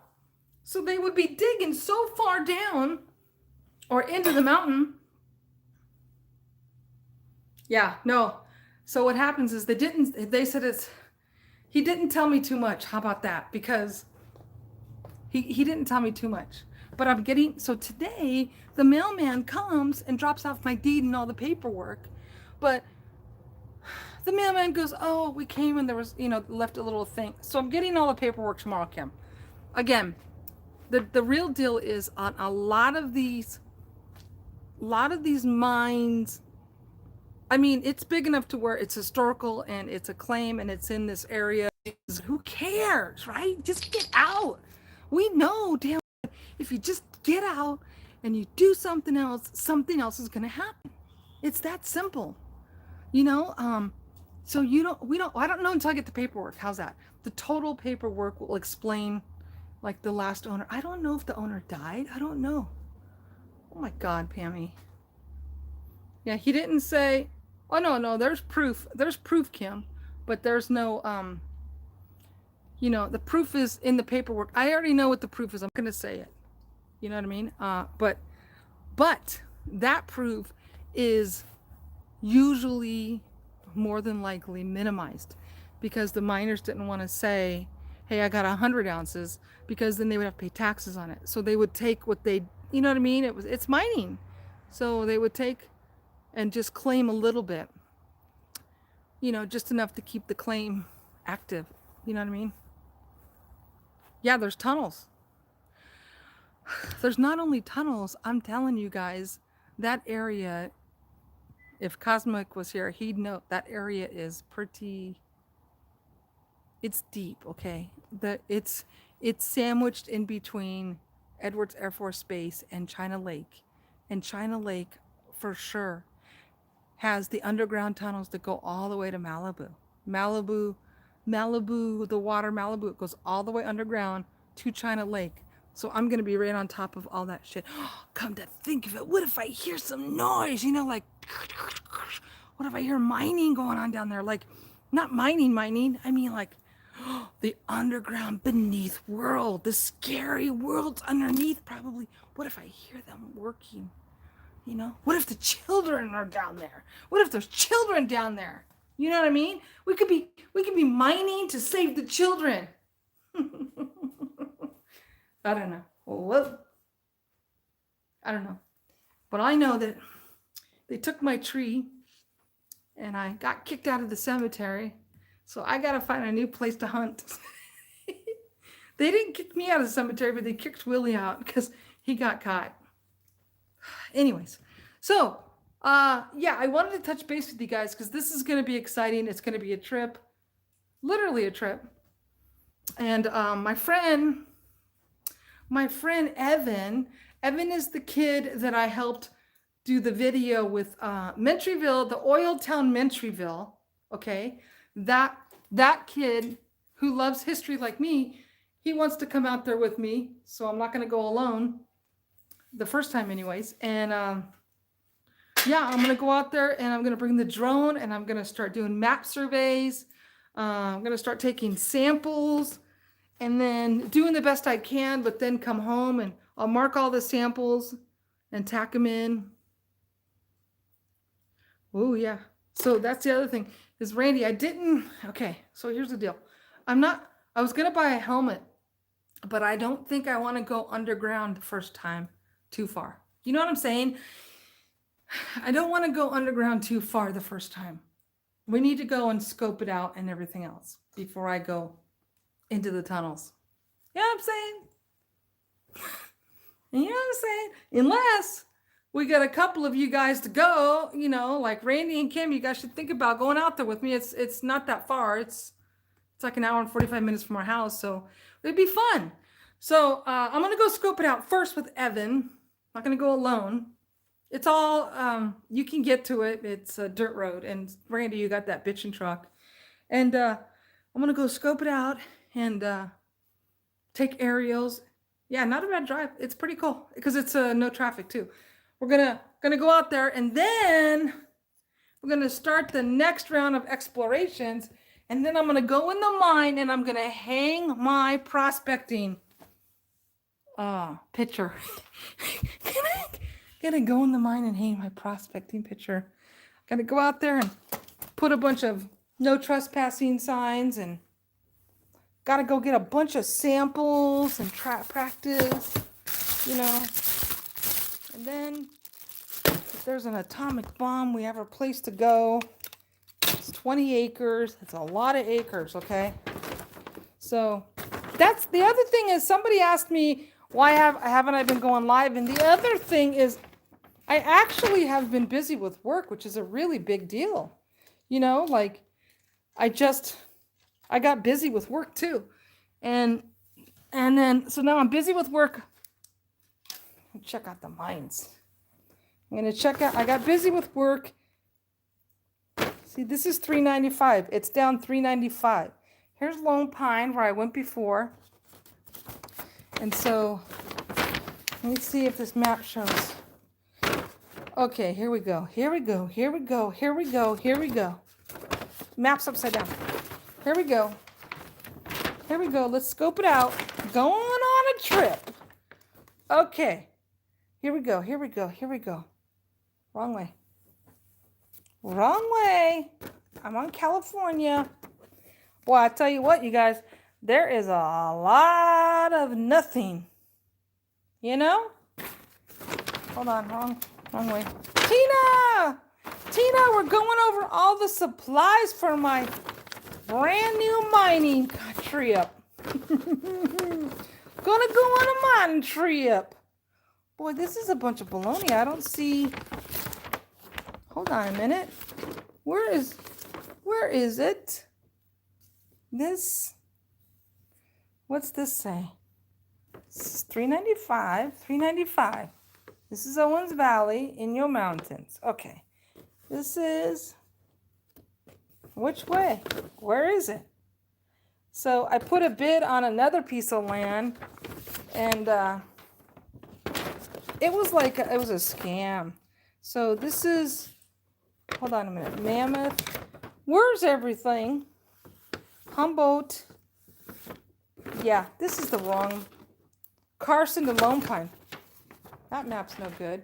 So they would be digging so far down or into the mountain. Yeah, no. So what happens is they said he didn't tell me too much. How about that? Because he didn't tell me too much. But so today the mailman comes and drops off my deed and all the paperwork. But the mailman goes, oh, we came and there was, left a little thing. So I'm getting all the paperwork tomorrow, Kim. Again, the real deal is on a lot of these mines. I mean, it's big enough to where it's historical and it's a claim and it's in this area. Who cares, right? Just get out. We know, damn, if you just get out and you do something else is going to happen. It's that simple, So I don't know until I get the paperwork. How's that? The total paperwork will explain, like, the last owner. I don't know if the owner died. I don't know. Oh my God, Pammy. Yeah, he didn't say, oh no, there's proof. There's proof, Kim, but there's no, the proof is in the paperwork. I already know what the proof is. I'm going to say it. You know what I mean? But that proof is usually more than likely minimized because the miners didn't want to say, hey, I got 100 ounces, because then they would have to pay taxes on it. So they would take what they, you know what I mean? It's mining. So they would take and just claim a little bit, just enough to keep the claim active. You know what I mean? Yeah, there's tunnels. There's not only tunnels, I'm telling you guys, that area, if Cosmic was here, he'd know that area is it's deep, okay? It's sandwiched in between Edwards Air Force Base and China Lake. And China Lake, for sure, has the underground tunnels that go all the way to Malibu. Malibu, the water, Malibu, it goes all the way underground to China Lake. So I'm going to be right on top of all that shit. Come to think of it, what if I hear some noise, like, what if I hear mining going on down there? Like, not mining, I mean like the underground beneath world, the scary worlds underneath probably. What if I hear them working? What if the children are down there? What if there's children down there? You know what I mean? We could be mining to save the children. I don't know. Whoa. I don't know. But I know that they took my tree and I got kicked out of the cemetery. So I got to find a new place to hunt. They didn't kick me out of the cemetery, but they kicked Willie out because he got caught. Anyways, so I wanted to touch base with you guys because this is going to be exciting. It's going to be a trip, literally a trip. And my friend Evan is the kid that I helped do the video with Mentryville, the oil town Mentryville. Okay, that kid who loves history like me, he wants to come out there with me, so I'm not going to go alone. The first time anyways. And I'm going to go out there and I'm going to bring the drone and I'm going to start doing map surveys. I'm going to start taking samples and then doing the best I can, but then come home and I'll mark all the samples and tack them in. Oh yeah. So that's the other thing is Randy, okay, so here's the deal. I was going to buy a helmet, but I don't think I want to go underground the first time too far. You know what I'm saying? I don't want to go underground too far the first time. We need to go and scope it out and everything else before I go into the tunnels. You know what I'm saying? You know what I'm saying? Unless we got a couple of you guys to go, you know, like Randy and Kim, you guys should think about going out there with me. It's not that far. It's like an hour and 45 minutes from our house, so it'd be fun. So I'm gonna go scope it out first with Evan. I'm not gonna go alone. It's all you can get to it. It's a dirt road, and Randy, you got that bitchin' truck, and I'm gonna go scope it out and take aerials. Yeah, not a bad drive. It's pretty cool because it's no traffic too. We're gonna go out there, and then we're gonna start the next round of explorations, and then I'm gonna go in the mine and I'm gonna hang my prospecting picture. Gonna go in the mine and hang my prospecting picture. Gonna go out there and put a bunch of no trespassing signs, and gotta go get a bunch of samples and practice, you know. And then if there's an atomic bomb, we have a place to go. It's 20 acres. It's a lot of acres, okay? So that's the other thing is somebody asked me why haven't I been going live? And the other thing is I actually have been busy with work, which is a really big deal. You know, like I got busy with work too. And then so now I'm busy with work. Check out the mines. I'm going to check out, I got busy with work. See, this is 395. It's down 395. Here's Lone Pine where I went before. And so let me see if this map shows. Okay, here we go. Here we go. Here we go. Here we go. Here we go. Map's upside down. Here we go. Here we go. Let's scope it out. Going on a trip. Okay. Here we go. Here we go. Here we go. Wrong way. Wrong way. I'm on California. Boy, I tell you what, you guys, there is a lot of nothing. You know? Hold on, wrong way. Tina! Tina, we're going over all the supplies for my brand new mining trip. Gonna go on a mining trip. Boy, this is a bunch of baloney. I don't see. Hold on a minute. Where is it? This. What's this say? This is 395. 395. This is Owens Valley in your mountains. Okay. This is. Which way? Where is it? So I put a bid on another piece of land, and it was a scam. So this is. Hold on a minute. Mammoth. Where's everything? Humboldt. Yeah, this is the wrong. Carson to Lone Pine. That map's no good.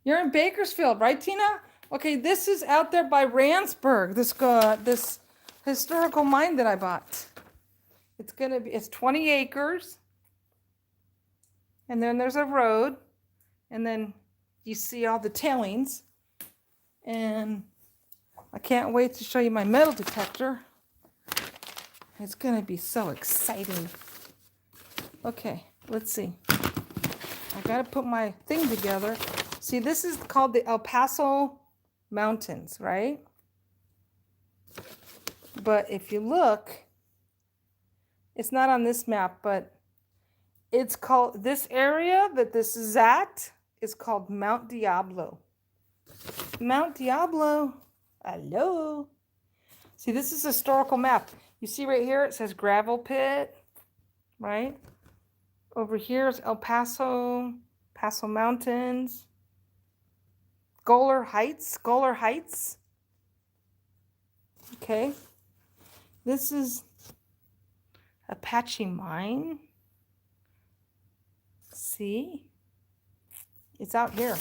You're in Bakersfield, right, Tina? Okay, this is out there by Randsburg. This historical mine that I bought. It's 20 acres. And then there's a road. And then you see all the tailings. And I can't wait to show you my metal detector. It's going to be so exciting. Okay, let's see. I got to put my thing together. See, this is called the El Paso Mountains, right? But if you look, it's not on this map, but it's called, this area that this is at is called Mount Diablo. Mount Diablo. Hello. See, this is a historical map. You see right here, it says gravel pit, right? Over here is El Paso, Paso Mountains, Goler Heights. Okay. This is, Apache mine. See? It's out here.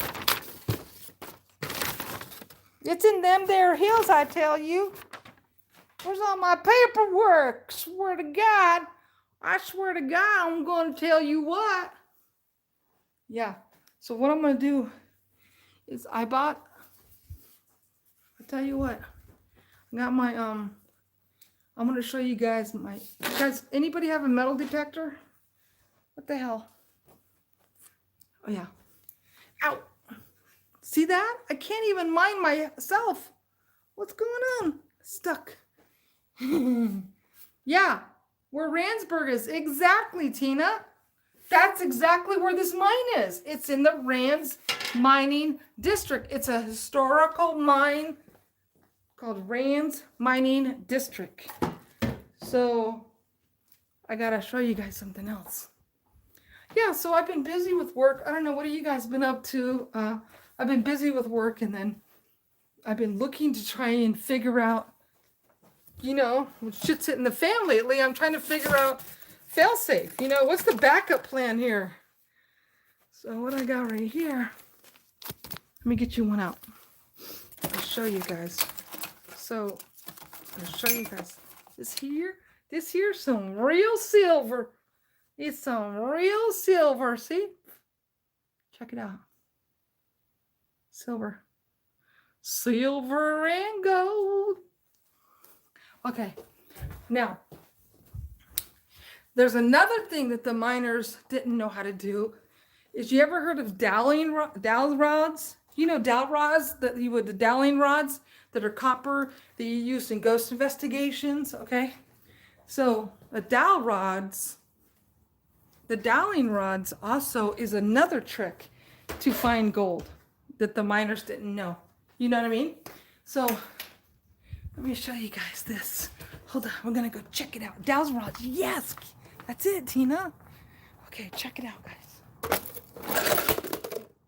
It's in them there hills, I tell you. Where's all my paperwork? Swear to God. I swear to God, I'm going to tell you what. Yeah. So what I'm going to do is I'll tell you what. I got my, I'm going to show you guys anybody have a metal detector? What the hell? Oh, yeah. Ow. See that? I can't even mind myself. What's going on? Stuck. Yeah, where Randsburg is. Exactly, Tina. That's exactly where this mine is. It's in the Rands Mining District. It's a historical mine called Rands Mining District. So I gotta show you guys something else. Yeah, so I've been busy with work. I don't know, what have you guys been up to? I've been busy with work, and then I've been looking to try and figure out, you know, shit's hitting the fan lately. I'm trying to figure out fail-safe. You know, what's the backup plan here? So what I got right here, let me get you one out. I'll show you guys. So I'll show you guys this here's some real silver. It's some real silver. See? Check it out. Silver. Silver and gold. Okay. Now, there's another thing that the miners didn't know how to do. Is you ever heard of dowel rods? You know dowel rods, the Dowling rods that are copper that you use in ghost investigations, okay? So the Dowling rods also is another trick to find gold that the miners didn't know. You know what I mean? So let me show you guys this. Hold on, we're gonna go check it out. Dowling rods, yes, that's it, Tina. Okay, check it out, guys.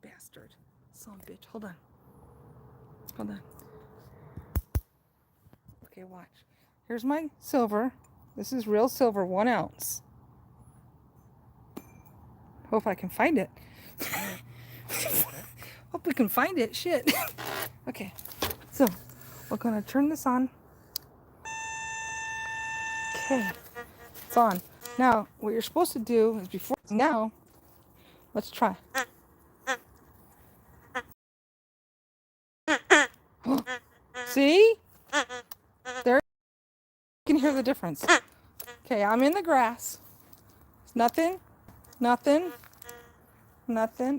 Bastard, son of a bitch. Hold on. Okay, watch. Here's my silver. This is real silver, 1 ounce. Hope I can find it. Hope we can find it. Shit. Okay, so we're gonna turn this on. Okay, it's on. Now, what you're supposed to do is now, let's try. See? There, you can hear the difference. Okay, I'm in the grass. Nothing.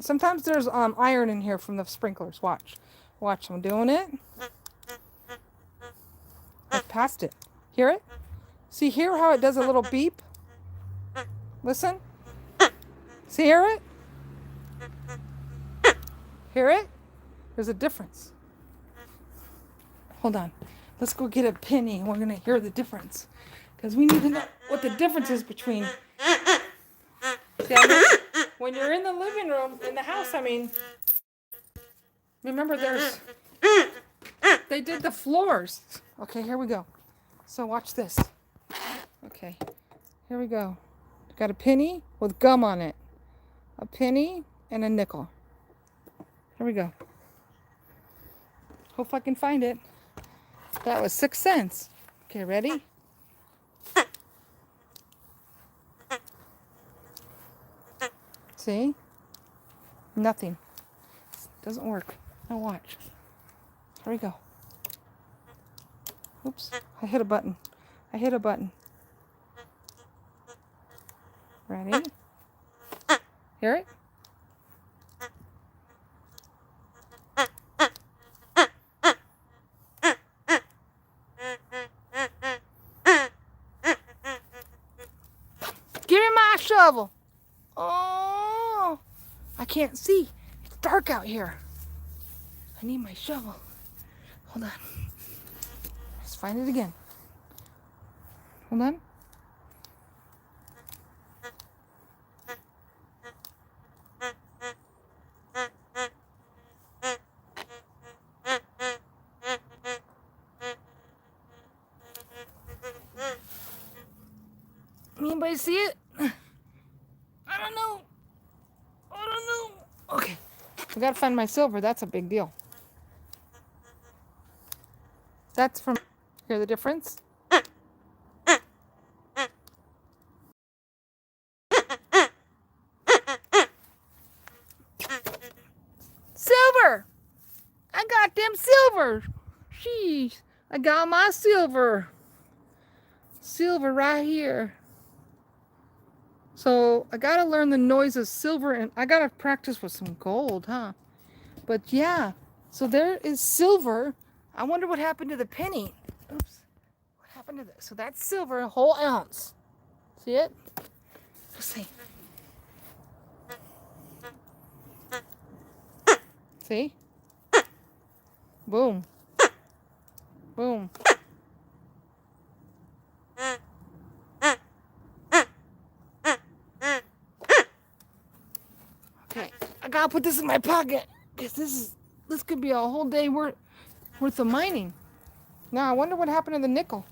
Sometimes there's iron in here from the sprinklers. Watch, I'm doing it. I've passed it. Hear it? See, hear how it does a little beep? Listen. See, hear it? Hear it? There's a difference. Hold on. Let's go get a penny and we're going to hear the difference. Because we need to know what the difference is between... When you're in the living room, in the house, I mean... Remember, they did the floors. Okay, here we go. So watch this. Okay, here we go. Got a penny with gum on it. A penny and a nickel. Here we go. Hope I can find it. That was 6 cents. Okay, ready? See? Nothing. Doesn't work. Now watch. Here we go. Oops, I hit a button. Ready? Hear it? Give me my shovel. Oh, I can't see. It's dark out here. I need my shovel. Hold on. Let's find it again. Hold on. Anybody see it? I don't know. I don't know. Okay. I gotta find my silver. That's a big deal. That's from. Hear the difference? Silver! I got them silver. Sheesh. I got my silver. Silver right here. So I gotta learn the noise of silver, and I gotta practice with some gold, huh? But yeah, so there is silver. I wonder what happened to the penny. Oops. What happened to this? So that's silver, a whole ounce. See it? Let's see. See? Boom. Boom. Okay, I gotta put this in my pocket because this could be a whole day worth of mining. Now I wonder what happened to the nickel,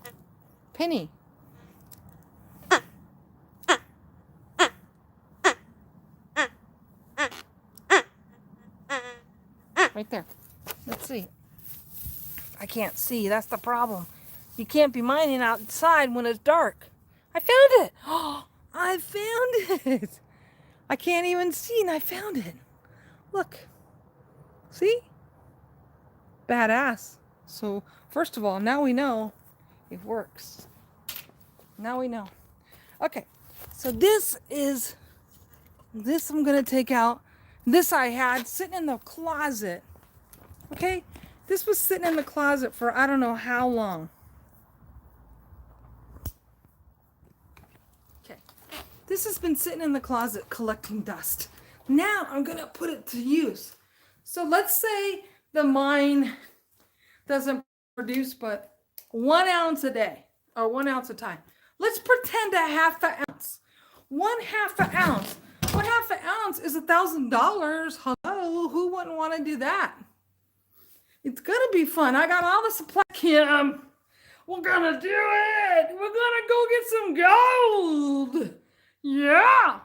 penny. Right there. Let's see. I can't see. That's the problem. You can't be mining outside when it's dark. I found it. Oh, I found it. I can't even see, and I found it. Look. See? Badass. So, first of all, now we know it works. Now we know. Okay. So this I'm going to take out. This I had sitting in the closet. Okay? This was sitting in the closet for I don't know how long. Okay. This has been sitting in the closet collecting dust. Now I'm going to put it to use. So let's say the mine doesn't produce but 1 ounce a day or 1 ounce a time. Let's pretend a half an ounce. 1/2 an ounce. 1/2 an ounce is $1,000. Hello, who wouldn't want to do that? It's gonna be fun. I got all the supply. Kim, we're gonna do it. We're gonna go get some gold. Yeah.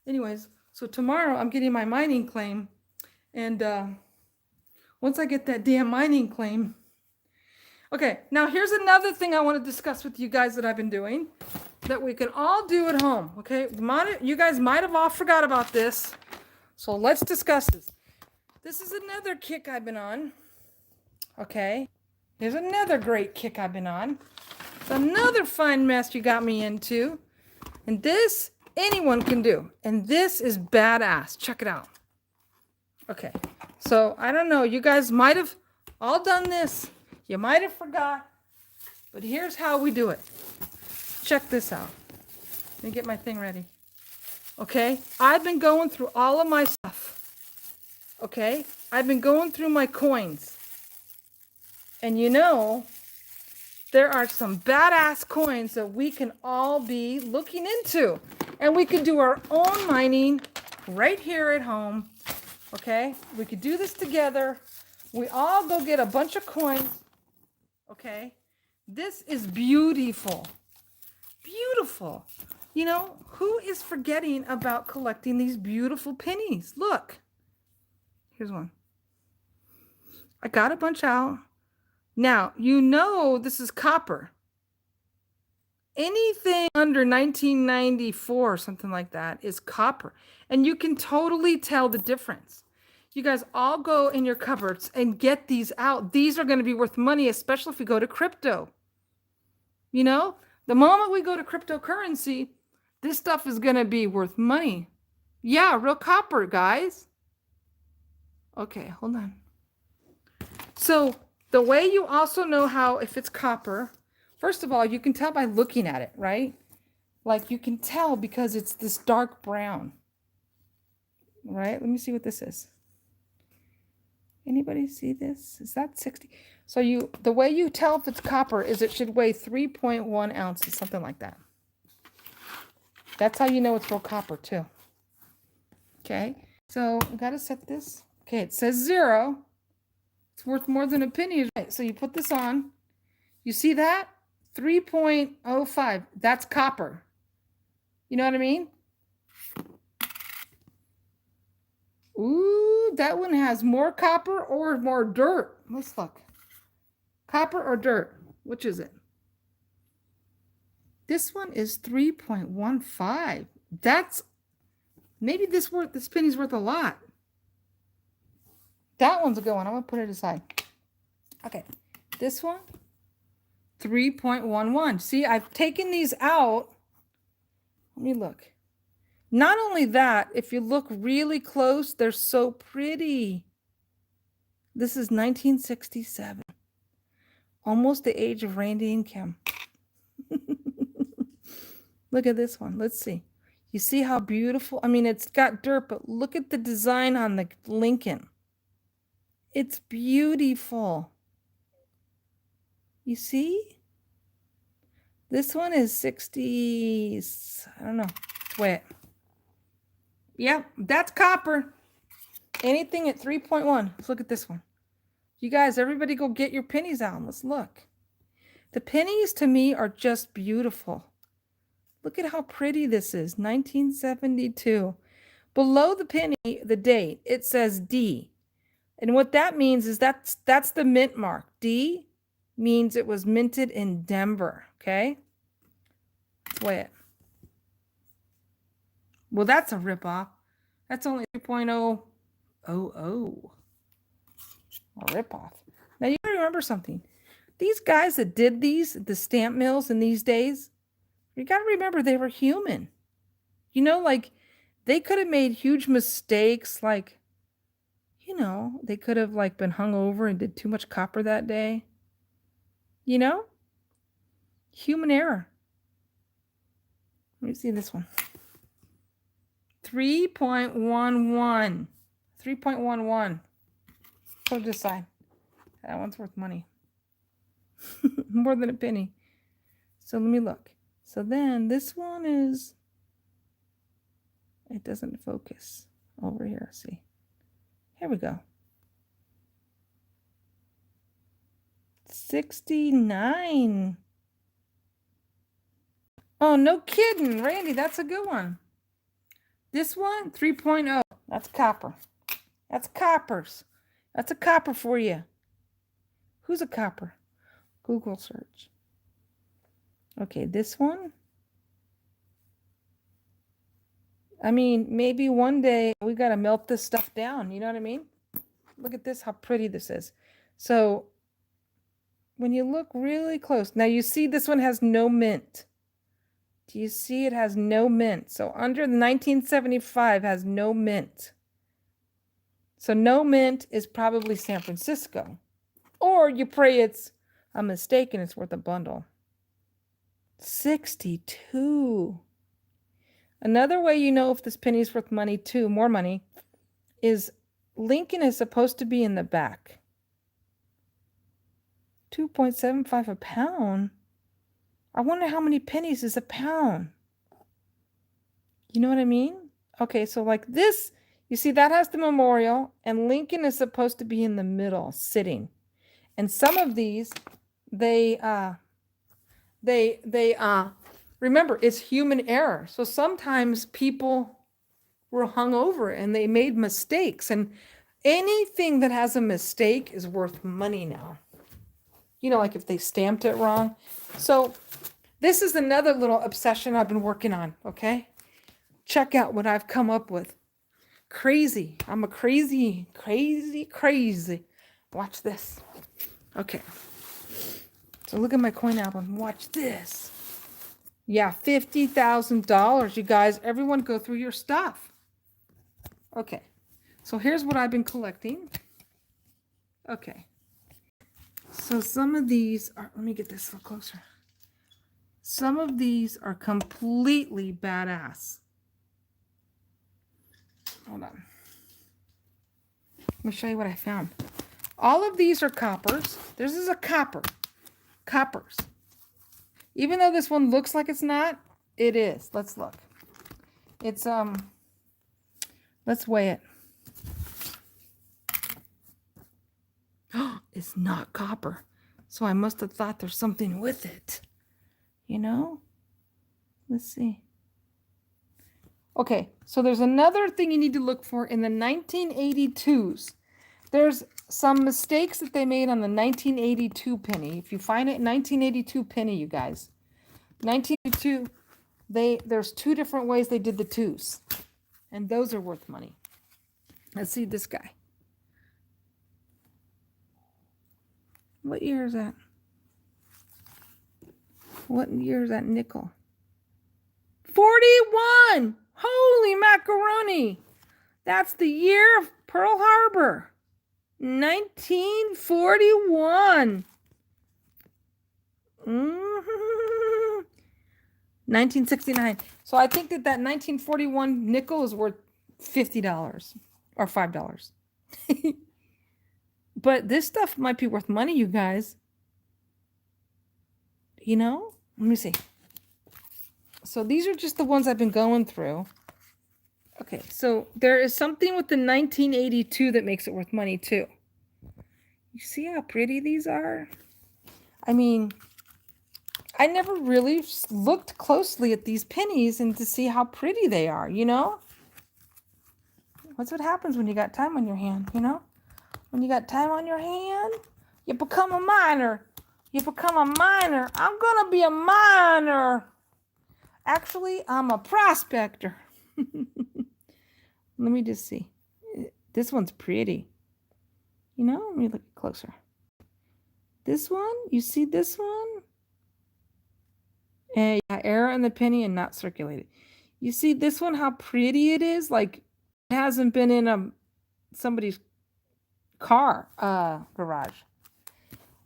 Anyways, so tomorrow I'm getting my mining claim, and once I get that damn mining claim. Okay, now here's another thing I want to discuss with you guys that I've been doing that we can all do at home. Okay, you guys might have all forgot about this, so let's discuss this. This is another kick I've been on. Okay. Here's another great kick I've been on. It's another fun mess you got me into. And this, anyone can do. And this is badass. Check it out. Okay. So, I don't know. You guys might have all done this. You might have forgot. But here's how we do it. Check this out. Let me get my thing ready. Okay. I've been going through all of my stuff. Okay, I've been going through my coins. And you know, there are some badass coins that we can all be looking into. And we can do our own mining right here at home. Okay, we could do this together. We all go get a bunch of coins. Okay, this is beautiful. Beautiful. You know, who is forgetting about collecting these beautiful pennies? Look. Here's one. I got a bunch out. Now, you know this is copper. Anything under 1994 or something like that is copper. And you can totally tell the difference. You guys all go in your cupboards and get these out. These are going to be worth money, especially if we go to crypto. You know, the moment we go to cryptocurrency, this stuff is going to be worth money. Yeah, real copper, guys. Okay, hold on. So the way you also know how if it's copper, first of all, you can tell by looking at it, right? Like you can tell because it's this dark brown. Right? Let me see what this is. Anybody see this? Is that 60? So the way you tell if it's copper is it should weigh 3.1 ounces, something like that. That's how you know it's real copper too. Okay, so I gotta set this. Okay, it says 0. It's worth more than a penny. Right, so you put this on. You see that? 3.05. That's copper. You know what I mean? Ooh, that one has more copper or more dirt. Let's look. Copper or dirt? Which is it? This one is 3.15. That's maybe this penny's worth a lot. That one's a good one. I'm gonna put it aside. Okay, this one, 3.11. See, I've taken these out. Let me look. Not only that, if you look really close, they're so pretty. This is 1967. Almost the age of Randy and Kim. Look at this one. Let's see. You see how beautiful? I mean, it's got dirt, but look at the design on the Lincoln. It's beautiful. You see? This one is 60, I don't know. Wait. Yep, that's copper. Anything at 3.1. Let's look at this one. You guys, everybody go get your pennies out and let's look. The pennies to me are just beautiful. Look at how pretty this is. 1972. Below the penny, the date, it says D. And what that means is that's the mint mark. D means it was minted in Denver. Okay? Let's weigh it. Well, that's a ripoff. That's only 3.000. A ripoff. Now you gotta remember something. These guys that did these, the stamp mills in these days, you gotta remember they were human. You know, like they could have made huge mistakes, like, you know, they could have like been hung over and did too much copper that day. You know? Human error. Let me see this one. 3.11. 3.11. Put it aside. That one's worth money. More than a penny. So let me look. So then this one is, it doesn't focus over here. See, here we go. 69. Oh, no kidding, Randy. That's a good one. This one, 3.0. That's copper. That's coppers. That's a copper for you. Who's a copper? Google search. Okay, this one. I mean, maybe one day we got to melt this stuff down. You know what I mean? Look at this, how pretty this is. So when you look really close, now you see this one has no mint. Do you see it has no mint? So under the 1975 has no mint. So no mint is probably San Francisco. Or you pray it's a mistake and it's worth a bundle. 62. Another way you know if this penny is worth money too, more money, is Lincoln is supposed to be in the back. 2.75 a pound. I wonder how many pennies is a pound. You know what I mean? Okay, so like this, you see that has the memorial, and Lincoln is supposed to be in the middle, sitting. And some of these, they remember, it's human error. So sometimes people were hung over and they made mistakes, and anything that has a mistake is worth money now. You know, like if they stamped it wrong. So this is another little obsession I've been working on, okay? Check out what I've come up with. Crazy. I'm a crazy. Watch this. Okay. So look at my coin album. Watch this. Yeah, $50,000, you guys. Everyone go through your stuff. Okay. So here's what I've been collecting. Okay. So some of these are, let me get this a little closer. Some of these are completely badass. Hold on. Let me show you what I found. All of these are coppers. This is a copper. Coppers. Even though this one looks like it's not, it is. Let's look. It's, let's weigh it. Oh, it's not copper. So I must have thought there's something with it. You know? Let's see. Okay, so there's another thing you need to look for in the 1982s. There's some mistakes that they made on the 1982 penny. If you find it, 1982 penny, you guys. 1982, there's two different ways they did the twos. And those are worth money. Let's see this guy. What year is that? What year is that nickel? 41! Holy macaroni! That's the year of Pearl Harbor. 1941. 1969. So I think that 1941 nickel is worth $50 or $5. But this stuff might be worth money, you guys. You know? Let me see. So these are just the ones I've been going through. Okay, so there is something with the 1982 that makes it worth money too. You see how pretty these are? I mean, I never really looked closely at these pennies and to see how pretty they are, you know? That's what happens when you got time on your hand, you know? When you got time on your hand, you become a miner. You become a miner. I'm going to be a miner. Actually, I'm a prospector. Let me just see. This one's pretty. You know, let me look closer. This one, you see this one? And yeah, error in the penny and not circulated. You see this one, how pretty it is? Like, it hasn't been in somebody's car garage.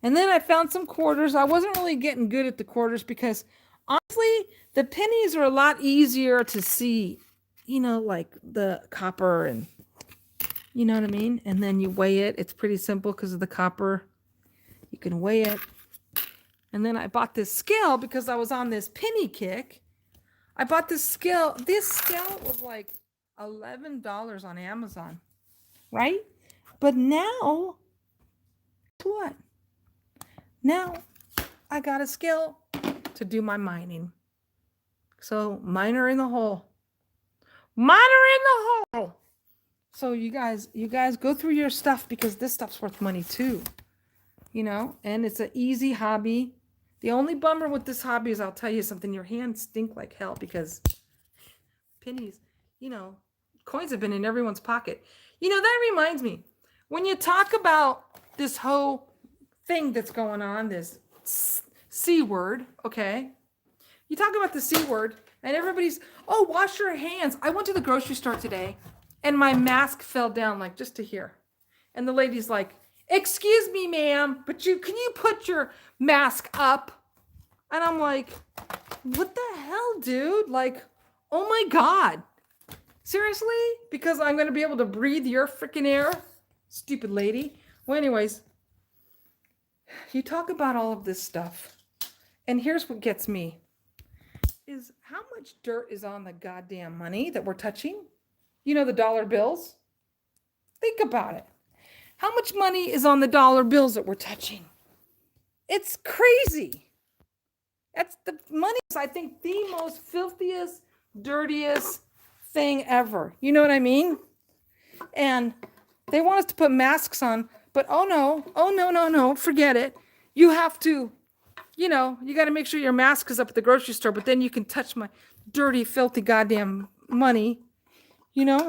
And then I found some quarters. I wasn't really getting good at the quarters because honestly, the pennies are a lot easier to see, you know, like the copper and, you know what I mean? And then you weigh it. It's pretty simple because of the copper. You can weigh it. And then I bought this scale because I was on this penny kick. I bought this scale. This scale was like $11 on Amazon, right? But now, what? Now I got a scale to do my mining. So miner in the hole. Miner in the hole. So you guys go through your stuff because this stuff's worth money too. You know, and it's an easy hobby. The only bummer with this hobby is I'll tell you something, your hands stink like hell because pennies, you know, coins have been in everyone's pocket. You know, that reminds me, when you talk about this whole thing that's going on, this C word, okay? You talk about the C word and everybody's, oh, wash your hands. I went to the grocery store today and my mask fell down like just to here. And the lady's like, excuse me, ma'am, but can you put your mask up? And I'm like, what the hell, dude? Like, oh my God. Seriously? Because I'm going to be able to breathe your freaking air? Stupid lady. Well, anyways, you talk about all of this stuff. And here's what gets me. Is how much dirt is on the goddamn money that we're touching? You know, the dollar bills? Think about it. How much money is on the dollar bills that we're touching? It's crazy. That's the money is, I think, the most filthiest, dirtiest thing ever. You know what I mean? And they want us to put masks on, but oh no, forget it. You have to, you know, you got to make sure your mask is up at the grocery store, but then you can touch my dirty, filthy goddamn money, you know?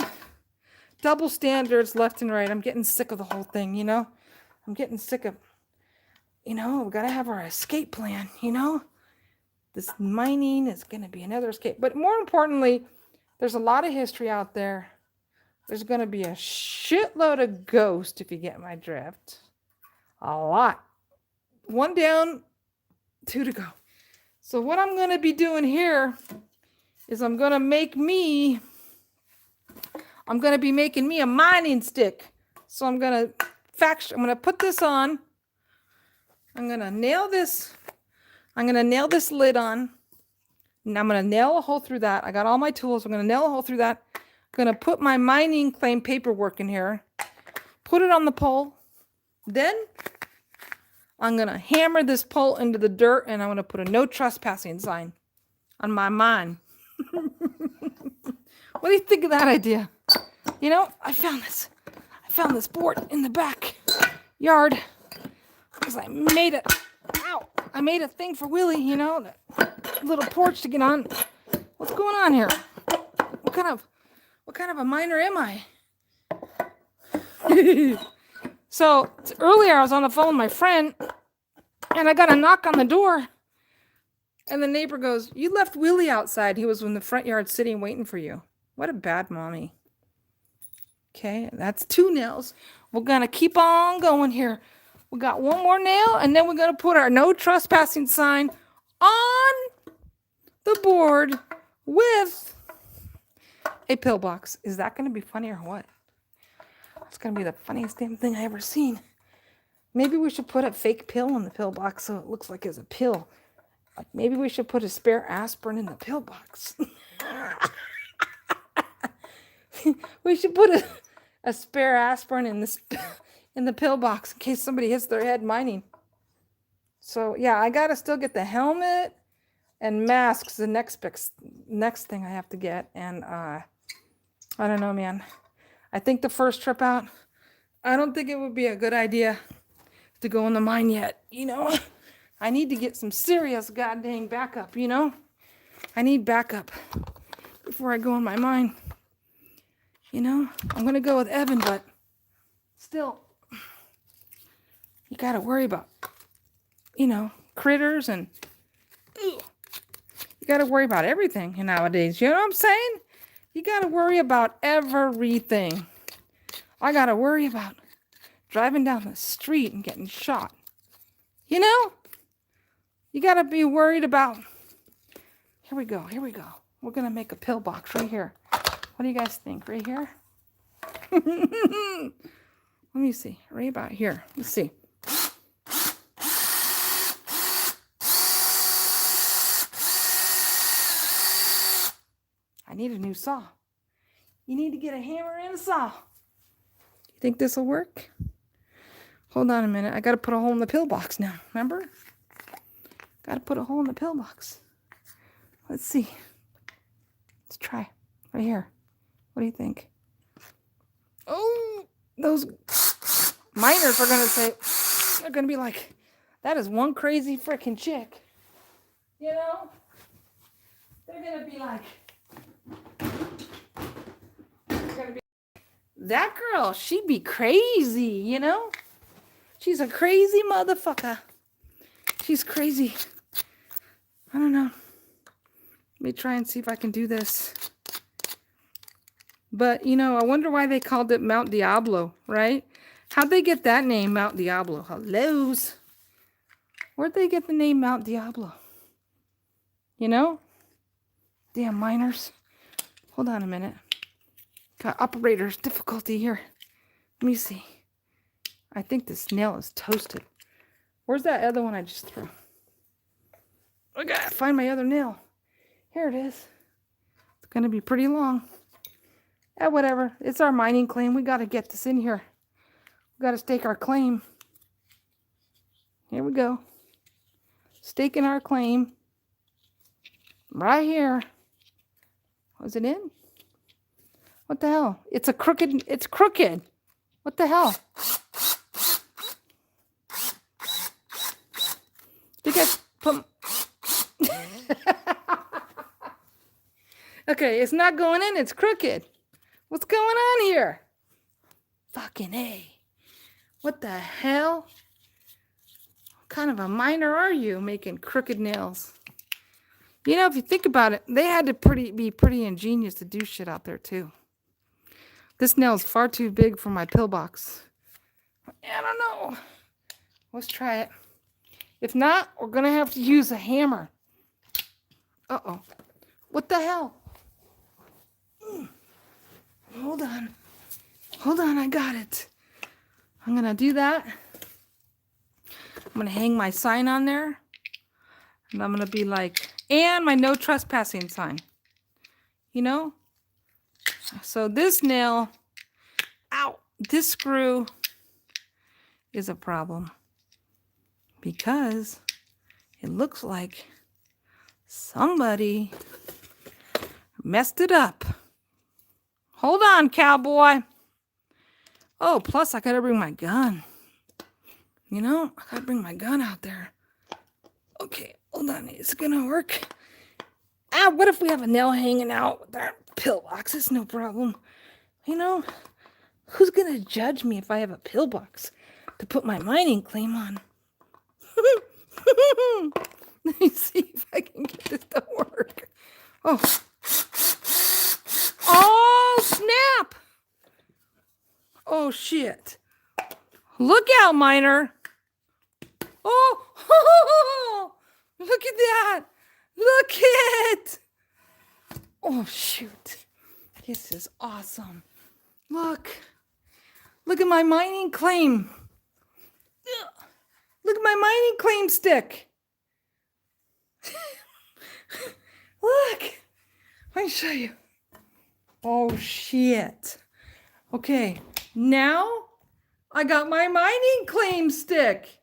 Double standards left and right. I'm getting sick of the whole thing, you know? I'm getting sick of, you know, we got to have our escape plan, you know? This mining is going to be another escape. But more importantly, there's a lot of history out there. There's going to be a shitload of ghosts, if you get my drift. A lot. One down, two to go. So what I'm going to be doing here is I'm going to be making me a mining stick. So I'm going to put this on. I'm going to nail this lid on. And I'm going to nail a hole through that. I got all my tools. I'm going to nail a hole through that. I'm going to put my mining claim paperwork in here. Put it on the pole. Then I'm going to hammer this pole into the dirt, and I'm going to put a no trespassing sign on my mind. What do you think of that idea? You know, I found this board in the backyard because I made it. Ow! I made a thing for Willie, you know, that little porch to get on. What's going on here? What kind of a miner am I? So earlier I was on the phone with my friend, and I got a knock on the door, and the neighbor goes, "You left Willie outside. He was in the front yard sitting waiting for you." What a bad mommy. Okay, that's 2 nails. We're gonna keep on going here. We got 1 more nail, and then we're gonna put our no trespassing sign on the board with a pillbox. Is that gonna be funny or what? It's gonna be the funniest damn thing I ever seen. Maybe we should put a fake pill in the pillbox so it looks like it's a pill. Like maybe we should put a spare aspirin in the pillbox. We should put a spare aspirin in the pillbox in case somebody hits their head mining. So yeah, I gotta still get the helmet and masks. The next thing I have to get, and I don't know, man. I think the first trip out, I don't think it would be a good idea to go in the mine yet, you know. I need to get some serious goddamn backup, you know. I need backup before I go in my mine. You know, I'm going to go with Evan, but still, you got to worry about, you know, critters, and you got to worry about everything nowadays. You know what I'm saying? You got to worry about everything. I got to worry about driving down the street and getting shot. You know? You got to be worried about... Here we go. We're going to make a pillbox right here. What do you guys think? Right here? Let me see. Right about here. Let's see. I need a new saw. You need to get a hammer and a saw. You think this will work? Hold on a minute. I got to put a hole in the pillbox now. Remember? Got to put a hole in the pillbox. Let's see. Let's try. Right here. What do you think? Oh, those miners are going to say, they're going to be like, that is one crazy freaking chick. You know? They're going to be like, that girl, she'd be crazy, you know? She's a crazy motherfucker. She's crazy. I don't know. Let me try and see if I can do this. But, you know, I wonder why they called it Mount Diablo, right? How'd they get that name, Mount Diablo? Hellos. Where'd they get the name Mount Diablo? You know? Damn miners. Hold on a minute. Got operator's difficulty here. Let me see. I think this nail is toasted. Where's that other one I just threw? I gotta find my other nail. Here it is. It's gonna be pretty long. Whatever. It's our mining claim. We gotta get this in here. We gotta stake our claim. Here we go. Staking our claim. Right here. Was it in? What the hell? It's crooked. What the hell? Think I put... Okay, it's not going in. It's crooked. What's going on here? Fucking A. What the hell? What kind of a miner are you making crooked nails? You know, if you think about it, they had to be pretty ingenious to do shit out there too. This nail is far too big for my pillbox. I don't know. Let's try it. If not, we're going to have to use a hammer. Uh-oh. What the hell? Hold on. Hold on, I got it. I'm going to do that. I'm going to hang my sign on there. And I'm going to be like, and my no trespassing sign. You know? So this nail, ow, this screw is a problem. because it looks like somebody messed it up. Hold on, cowboy. Oh, plus I gotta bring my gun. You know, I gotta bring my gun out there. Okay, hold on. Is it gonna work? Ah, what if we have a nail hanging out with our pillbox? It's no problem. You know, who's gonna judge me if I have a pillbox to put my mining claim on? Let me see if I can get this to work. Oh. Oh, snap. Oh, shit. Look out, miner. Oh, look at that. Look it. Oh, shoot. This is awesome. Look. Look at my mining claim. Look at my mining claim stick. Look. Let me show you. Oh, shit. Okay. Now I got my mining claim stick.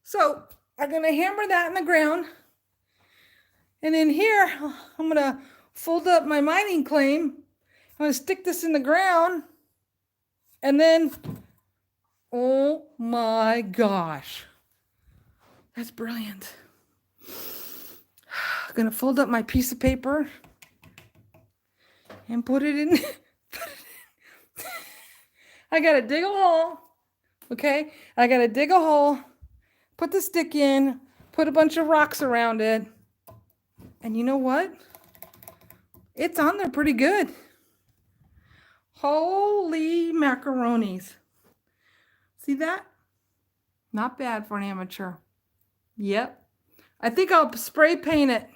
So I'm going to hammer that in the ground. And in here, I'm going to fold up my mining claim. I'm going to stick this in the ground. And then, oh my gosh. That's brilliant. I'm going to fold up my piece of paper and put it in. I got to dig a hole. Okay. I got to dig a hole, put the stick in, put a bunch of rocks around it. And you know what? It's on there pretty good. Holy macaronis. See that? Not bad for an amateur. Yep. I think I'll spray paint it.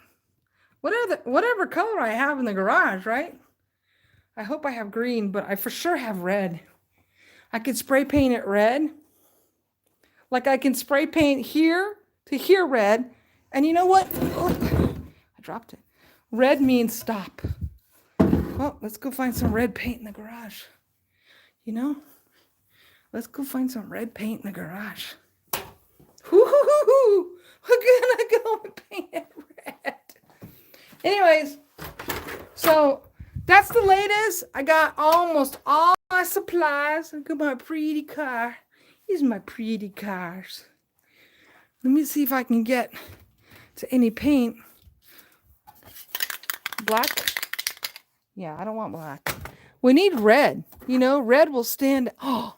Whatever color I have in the garage, right? I hope I have green, but I for sure have red. I could spray paint it red. Like I can spray paint here to here red. And you know what? Oh, I dropped it. Red means stop. Well, let's go find some red paint in the garage. You know? Let's go find some red paint in the garage. Woo-hoo-hoo-hoo! We're gonna go and paint it red. Anyways, so that's the latest. I got almost all my supplies. Look at my pretty car. These are my pretty cars. Let me see if I can get to any paint. Black? Yeah, I don't want black. We need red. You know, red will stand. Oh,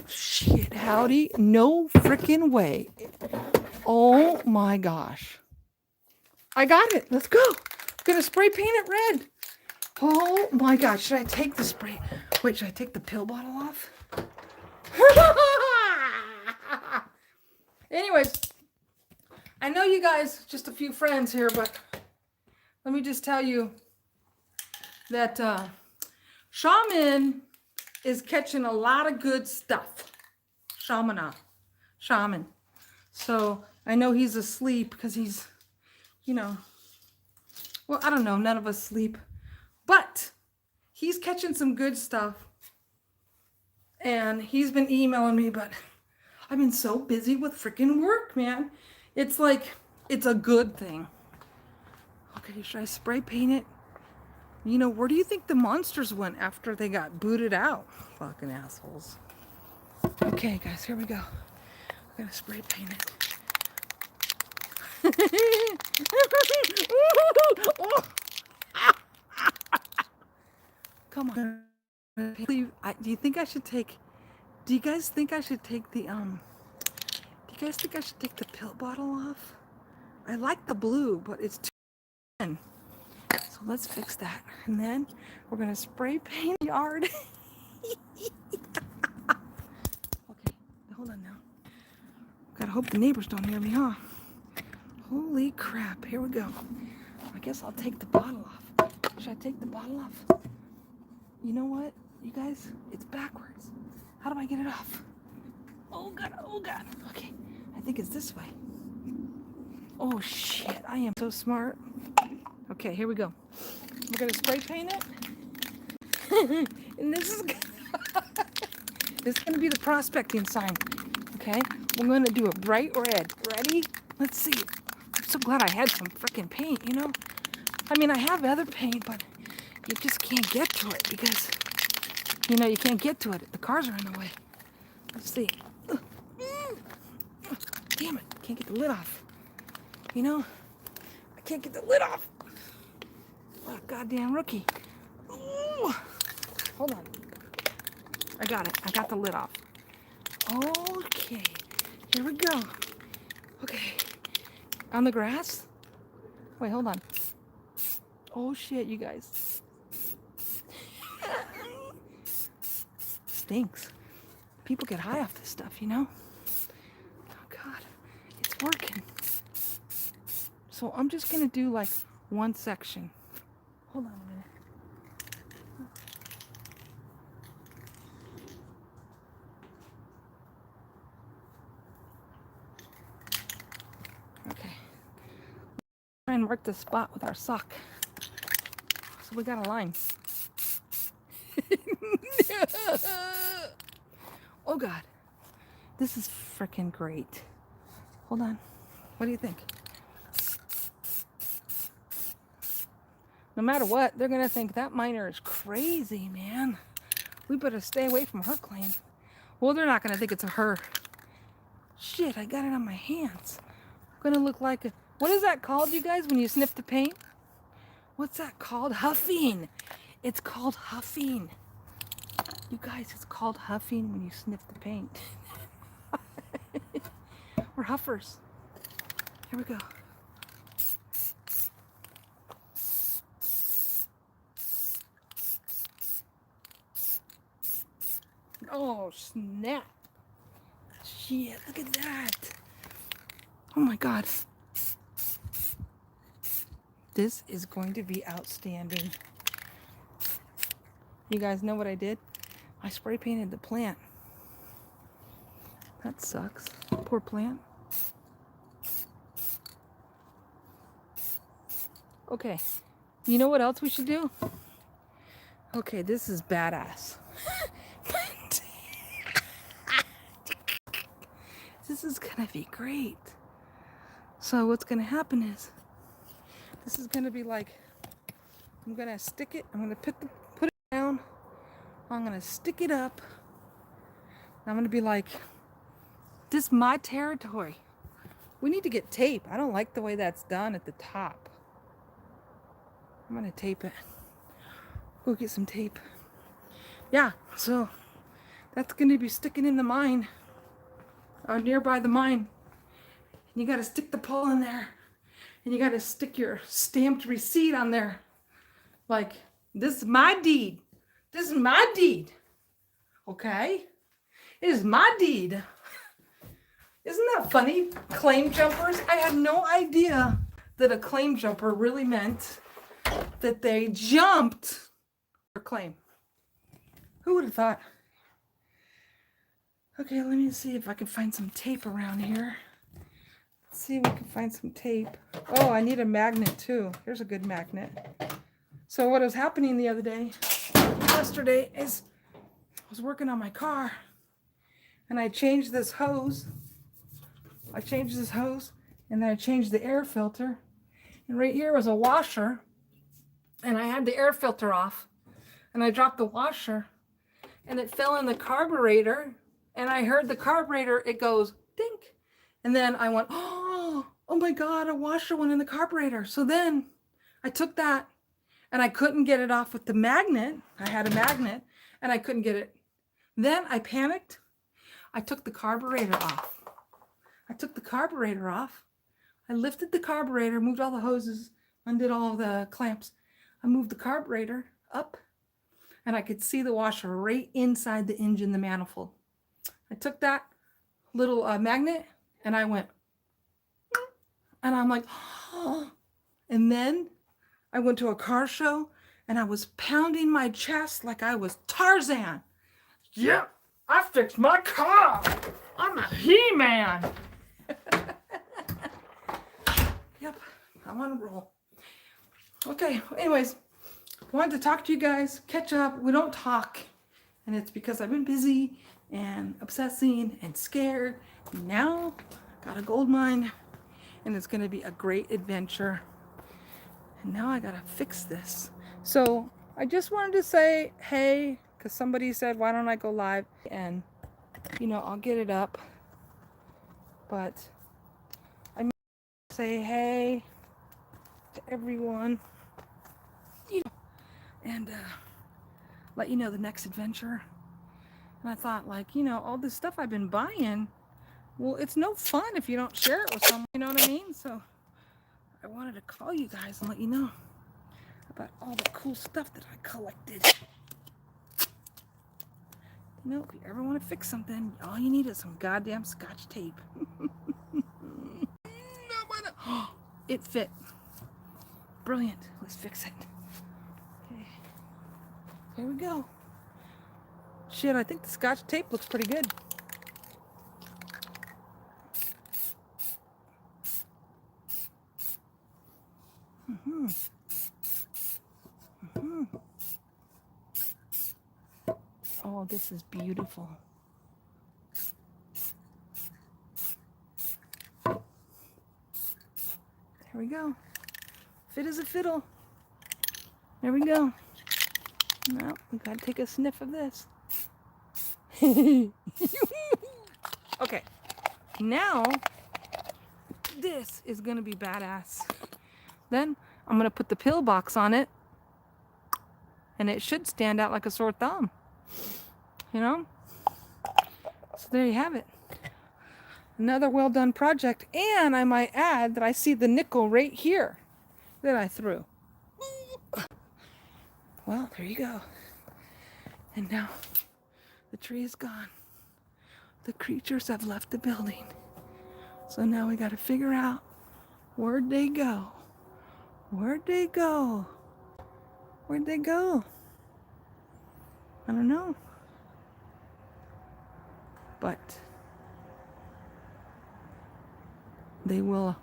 shit, howdy. No freaking way. Oh my gosh. I got it. Let's go. I'm going to spray paint it red. Oh my gosh. Should I take the spray? Wait, should I take the pill bottle off? Anyways, I know you guys, just a few friends here, but let me just tell you that Shaman is catching a lot of good stuff. Shaman. So I know he's asleep because he's, you know, well, I don't know. None of us sleep. But he's catching some good stuff. And he's been emailing me, but I've been so busy with freaking work, man. It's like, it's a good thing. Okay, should I spray paint it? You know, where do you think the monsters went after they got booted out? Fucking assholes. Okay, guys, here we go. I'm gonna spray paint it. Come on. Do you think I should take? Do you guys think I should take the pill bottle off? I like the blue, but it's too thin. So let's fix that. And then we're gonna spray paint the yard. Okay, hold on now. Gotta hope the neighbors don't hear me, huh? Holy crap, here we go. I guess I'll take the bottle off. Should I take the bottle off? You know what, you guys? It's backwards. How do I get it off? Oh God, oh God. Okay, I think it's this way. Oh shit, I am so smart. Okay, here we go. We're gonna spray paint it. And this is gonna be the prospecting sign. Okay, we're gonna do a bright red. Ready? Let's see. I'm so glad I had some freaking paint, you know? I mean, I have other paint, but you just can't get to it because, you know, you can't get to it. The cars are in the way. Let's see. Damn it, can't get the lid off. You know, I can't get the lid off. What a goddamn rookie. Ooh. Hold on. I got it. I got the lid off. Okay, here we go. Okay, on the grass. Wait, hold on. Oh shit, you guys. Stinks. People get high off this stuff, you know? Oh God, it's working. So I'm just gonna do like one section. Hold on a minute. Okay. Try and mark the spot with our sock. So we got a line. Oh God, this is freaking great. Hold on. What do you think? No matter what, they're gonna think that miner is crazy, man. We better stay away from her claim. Well, they're not gonna think it's a her. Shit, I got it on my hands. I'm gonna look like a, what is that called, you guys, when you sniff the paint? What's that called? Huffing. It's called huffing. You guys, it's called huffing when you sniff the paint. We're huffers. Here we go. Oh, snap. Shit, look at that. Oh my God. This is going to be outstanding. You guys know what I did? I spray painted the plant. That sucks. Poor plant. Okay. You know what else we should do? Okay, this is badass. This is gonna be great. So what's gonna happen is, this is gonna be like, I'm gonna stick it, I'm gonna put it down, I'm gonna stick it up, and I'm gonna be like, this is my territory. We need to get tape. I don't like the way that's done at the top. I'm gonna tape it. Go get some tape. Yeah, so that's gonna be sticking in the mine, nearby the mine. And you gotta stick the pole in there, and you gotta stick your stamped receipt on there. Like, this is my deed. This is my deed. Okay? It is my deed. Isn't that funny? Claim jumpers. I had no idea that a claim jumper really meant that they jumped for claim. Who would have thought? Okay, let me see if I can find some tape around here. Let's see if we can find some tape. Oh, I need a magnet too. Here's a good magnet. So what was happening the other day, yesterday, is I was working on my car and I changed this hose. And then I changed the air filter. And right here was a washer. And I had the air filter off. And I dropped the washer. And it fell in the carburetor. And I heard the carburetor, it goes, dink. And then I went, oh my God, a washer went in the carburetor. So then I took that and I couldn't get it off with the magnet. I had a magnet and I couldn't get it. Then I panicked. I took the carburetor off. I lifted the carburetor, moved all the hoses, undid all the clamps. I moved the carburetor up and I could see the washer right inside the engine, the manifold. I took that little magnet and I went, and I'm like, oh. And then I went to a car show and I was pounding my chest like I was Tarzan. Yeah, I fixed my car. I'm a He-Man. Yep, I'm on a roll. Okay, anyways, wanted to talk to you guys, catch up. We don't talk And it's because I've been busy and obsessing and scared. Now, got a gold mine, and it's going to be a great adventure. And now I got to fix this. So I just wanted to say, hey, because somebody said, why don't I go live? And, you know, I'll get it up. But I say hey to everyone, you know, and let you know the next adventure. And I thought, like, you know, all this stuff I've been buying, well, it's no fun if you don't share it with someone, you know what I mean? So I wanted to call you guys and let you know about all the cool stuff that I collected. You know, if you ever want to fix something, all you need is some goddamn Scotch tape. It fit. Brilliant. Let's fix it. Okay. Here we go. Shit, I think the Scotch tape looks pretty good. Oh, this is beautiful. There we go. Fit as a fiddle. There we go. Now, we gotta take a sniff of this. Okay. Now, this is gonna be badass. Then, I'm gonna put the pill box on it. And it should stand out like a sore thumb. You know? So there you have it. Another well done project. And I might add that I see the nickel right here that I threw. Well, there you go. And now the tree is gone. The creatures have left the building. So now we got to figure out where'd they go? Where'd they go? Where'd they go? I don't know. But they will.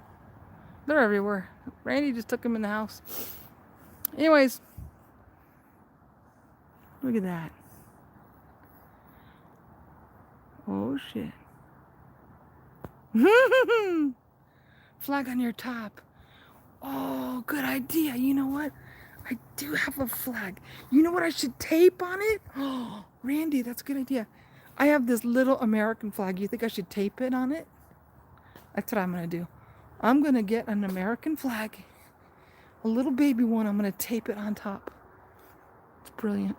They're everywhere. Randy just took them in the house. Anyways, look at that. Oh shit. Flag on your top. Oh, good idea. You know what? I do have a flag. You know what I should tape on it? Oh, Randy, that's a good idea. I have this little American flag. You think I should tape it on it? That's what I'm going to do. I'm going to get an American flag, a little baby one. I'm going to tape it on top. It's brilliant.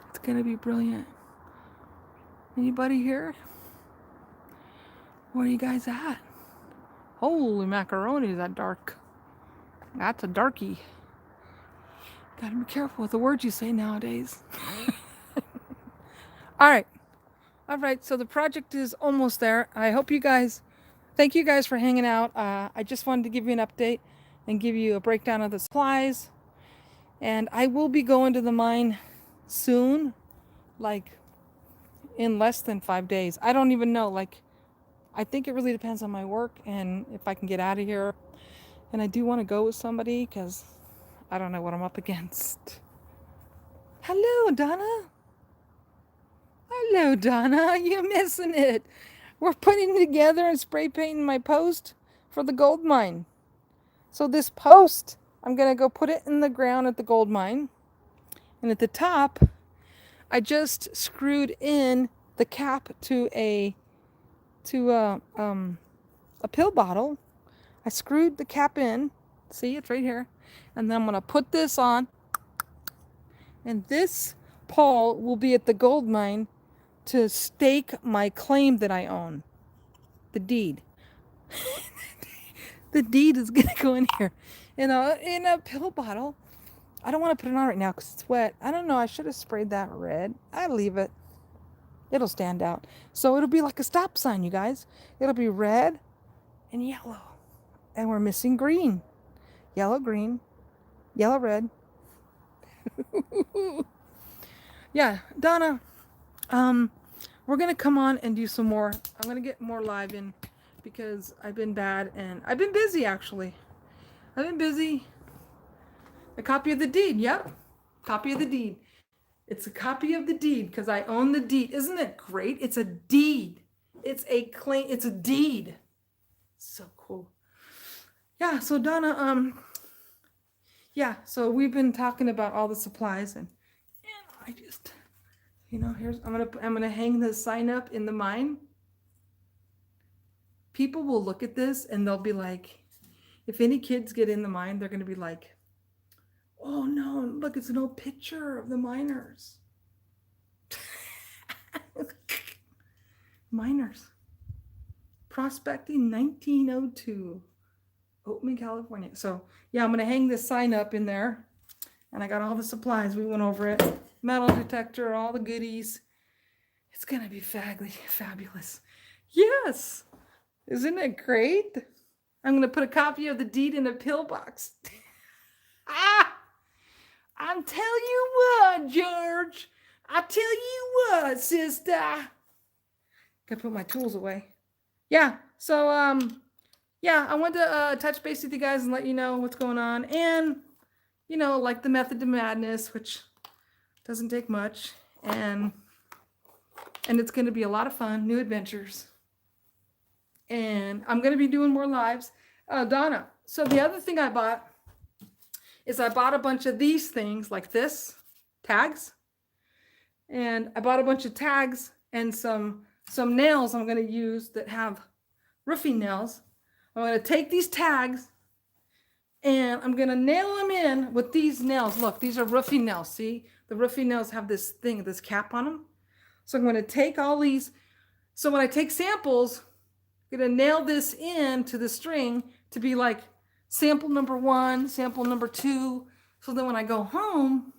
It's going to be brilliant. Anybody here? Where are you guys at? Holy macaroni, is that dark? That's a darkie. Gotta be careful with the words you say nowadays. All right, so the project is almost there. I hope you guys, thank you guys for hanging out. I just wanted to give you an update and give you a breakdown of the supplies. And I will be going to the mine soon, like in less than 5 days. I don't even know, like, I think it really depends on my work and if I can get out of here. And I do want to go with somebody because I don't know what I'm up against. Hello, Donna. Hello, Donna. You missing it? We're putting together and spray painting my post for the gold mine. So this post, I'm going to go put it in the ground at the gold mine. And at the top, I just screwed in the cap to a pill bottle. I screwed the cap in. See, it's right here. And then I'm going to put this on. And this pole will be at the gold mine to stake my claim that I own. The deed. The deed is going to go in here. In a pill bottle. I don't want to put it on right now because it's wet. I don't know. I should have sprayed that red. I'll leave it. It'll stand out. So it'll be like a stop sign, you guys. It'll be red and yellow. And we're missing green. Yellow, green. Yellow, red. Yeah, Donna, we're going to come on and do some more. I'm going to get more live in because I've been bad and I've been busy, actually. I've been busy. A copy of the deed. Yep. Copy of the deed. It's a copy of the deed because I own the deed. Isn't it great? It's a deed. It's a claim. It's a deed. So cool. Yeah. So Donna, yeah. So we've been talking about all the supplies and I just, here's I'm gonna hang this sign up in the mine. People will look at this and they'll be like, if any kids get in the mine, they're gonna be like, oh no, look, it's an old picture of the miners. Miners. Prospecting 1902. Oatman, California. So yeah, I'm gonna hang this sign up in there. And I got all the supplies. We went over it. Metal detector, all the goodies. It's gonna be fabulous. Yes. Isn't it great? I'm gonna put a copy of the deed in a pillbox. I'm tell you what, George. I tell you what, sister. Gotta put my tools away. Yeah. So yeah, I wanted to touch base with you guys and let you know what's going on. And like the method to madness, which doesn't take much, and it's going to be a lot of fun, new adventures, and I'm going to be doing more lives. Donna, so the other thing I bought is I bought a bunch of these things like this, tags, and I bought a bunch of tags and some nails I'm going to use that have roofing nails. I'm going to take these tags and I'm going to nail them in with these nails. Look, these are roofing nails. See, the roofing nails have this thing, this cap on them. So I'm going to take all these. So when I take samples, I'm going to nail this into the string to be like sample number 1, sample number 2. So then when I go home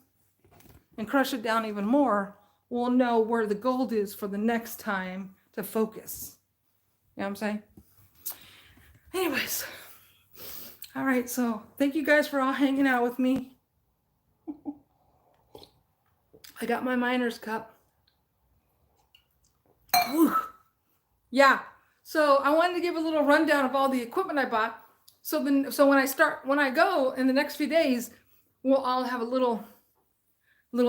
and crush it down even more, we'll know where the gold is for the next time to focus. You know what I'm saying? Anyways. All right, so thank you guys for all hanging out with me. I got my miner's cup. Whew. Yeah, so I wanted to give a little rundown of all the equipment I bought. So when I go in the next few days, we'll all have a little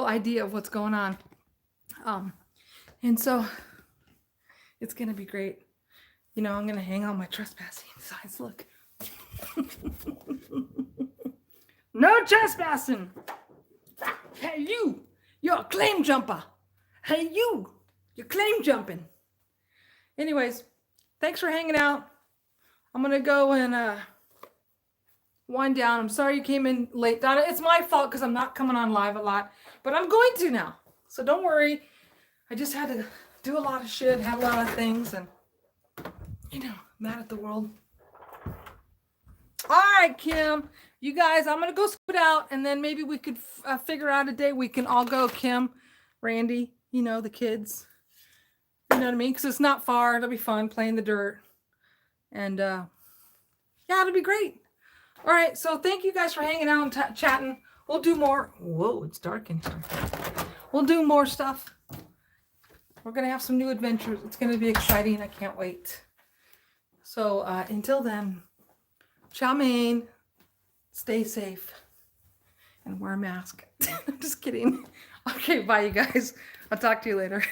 idea of what's going on. And so it's gonna be great. I'm gonna hang on my trespassing signs. Look. No trespassing. Hey, you're a claim jumper. Hey, you're claim jumping. Anyways, thanks for hanging out. I'm gonna go and wind down. I'm sorry you came in late, Donna. It's my fault because I'm not coming on live a lot, but I'm going to now. So don't worry. I just had to do a lot of shit, have a lot of things, and mad at the world. All right, Kim, you guys, I'm going to go scoot out, and then maybe we could figure out a day we can all go, Kim, Randy, the kids. You know what I mean? Because it's not far. It'll be fun playing the dirt. And, yeah, it'll be great. All right, so thank you guys for hanging out and chatting. We'll do more. Whoa, it's dark in here. We'll do more stuff. We're going to have some new adventures. It's going to be exciting. I can't wait. So, until then, chow mein, stay safe, and wear a mask. I'm just kidding. Okay, bye, you guys. I'll talk to you later.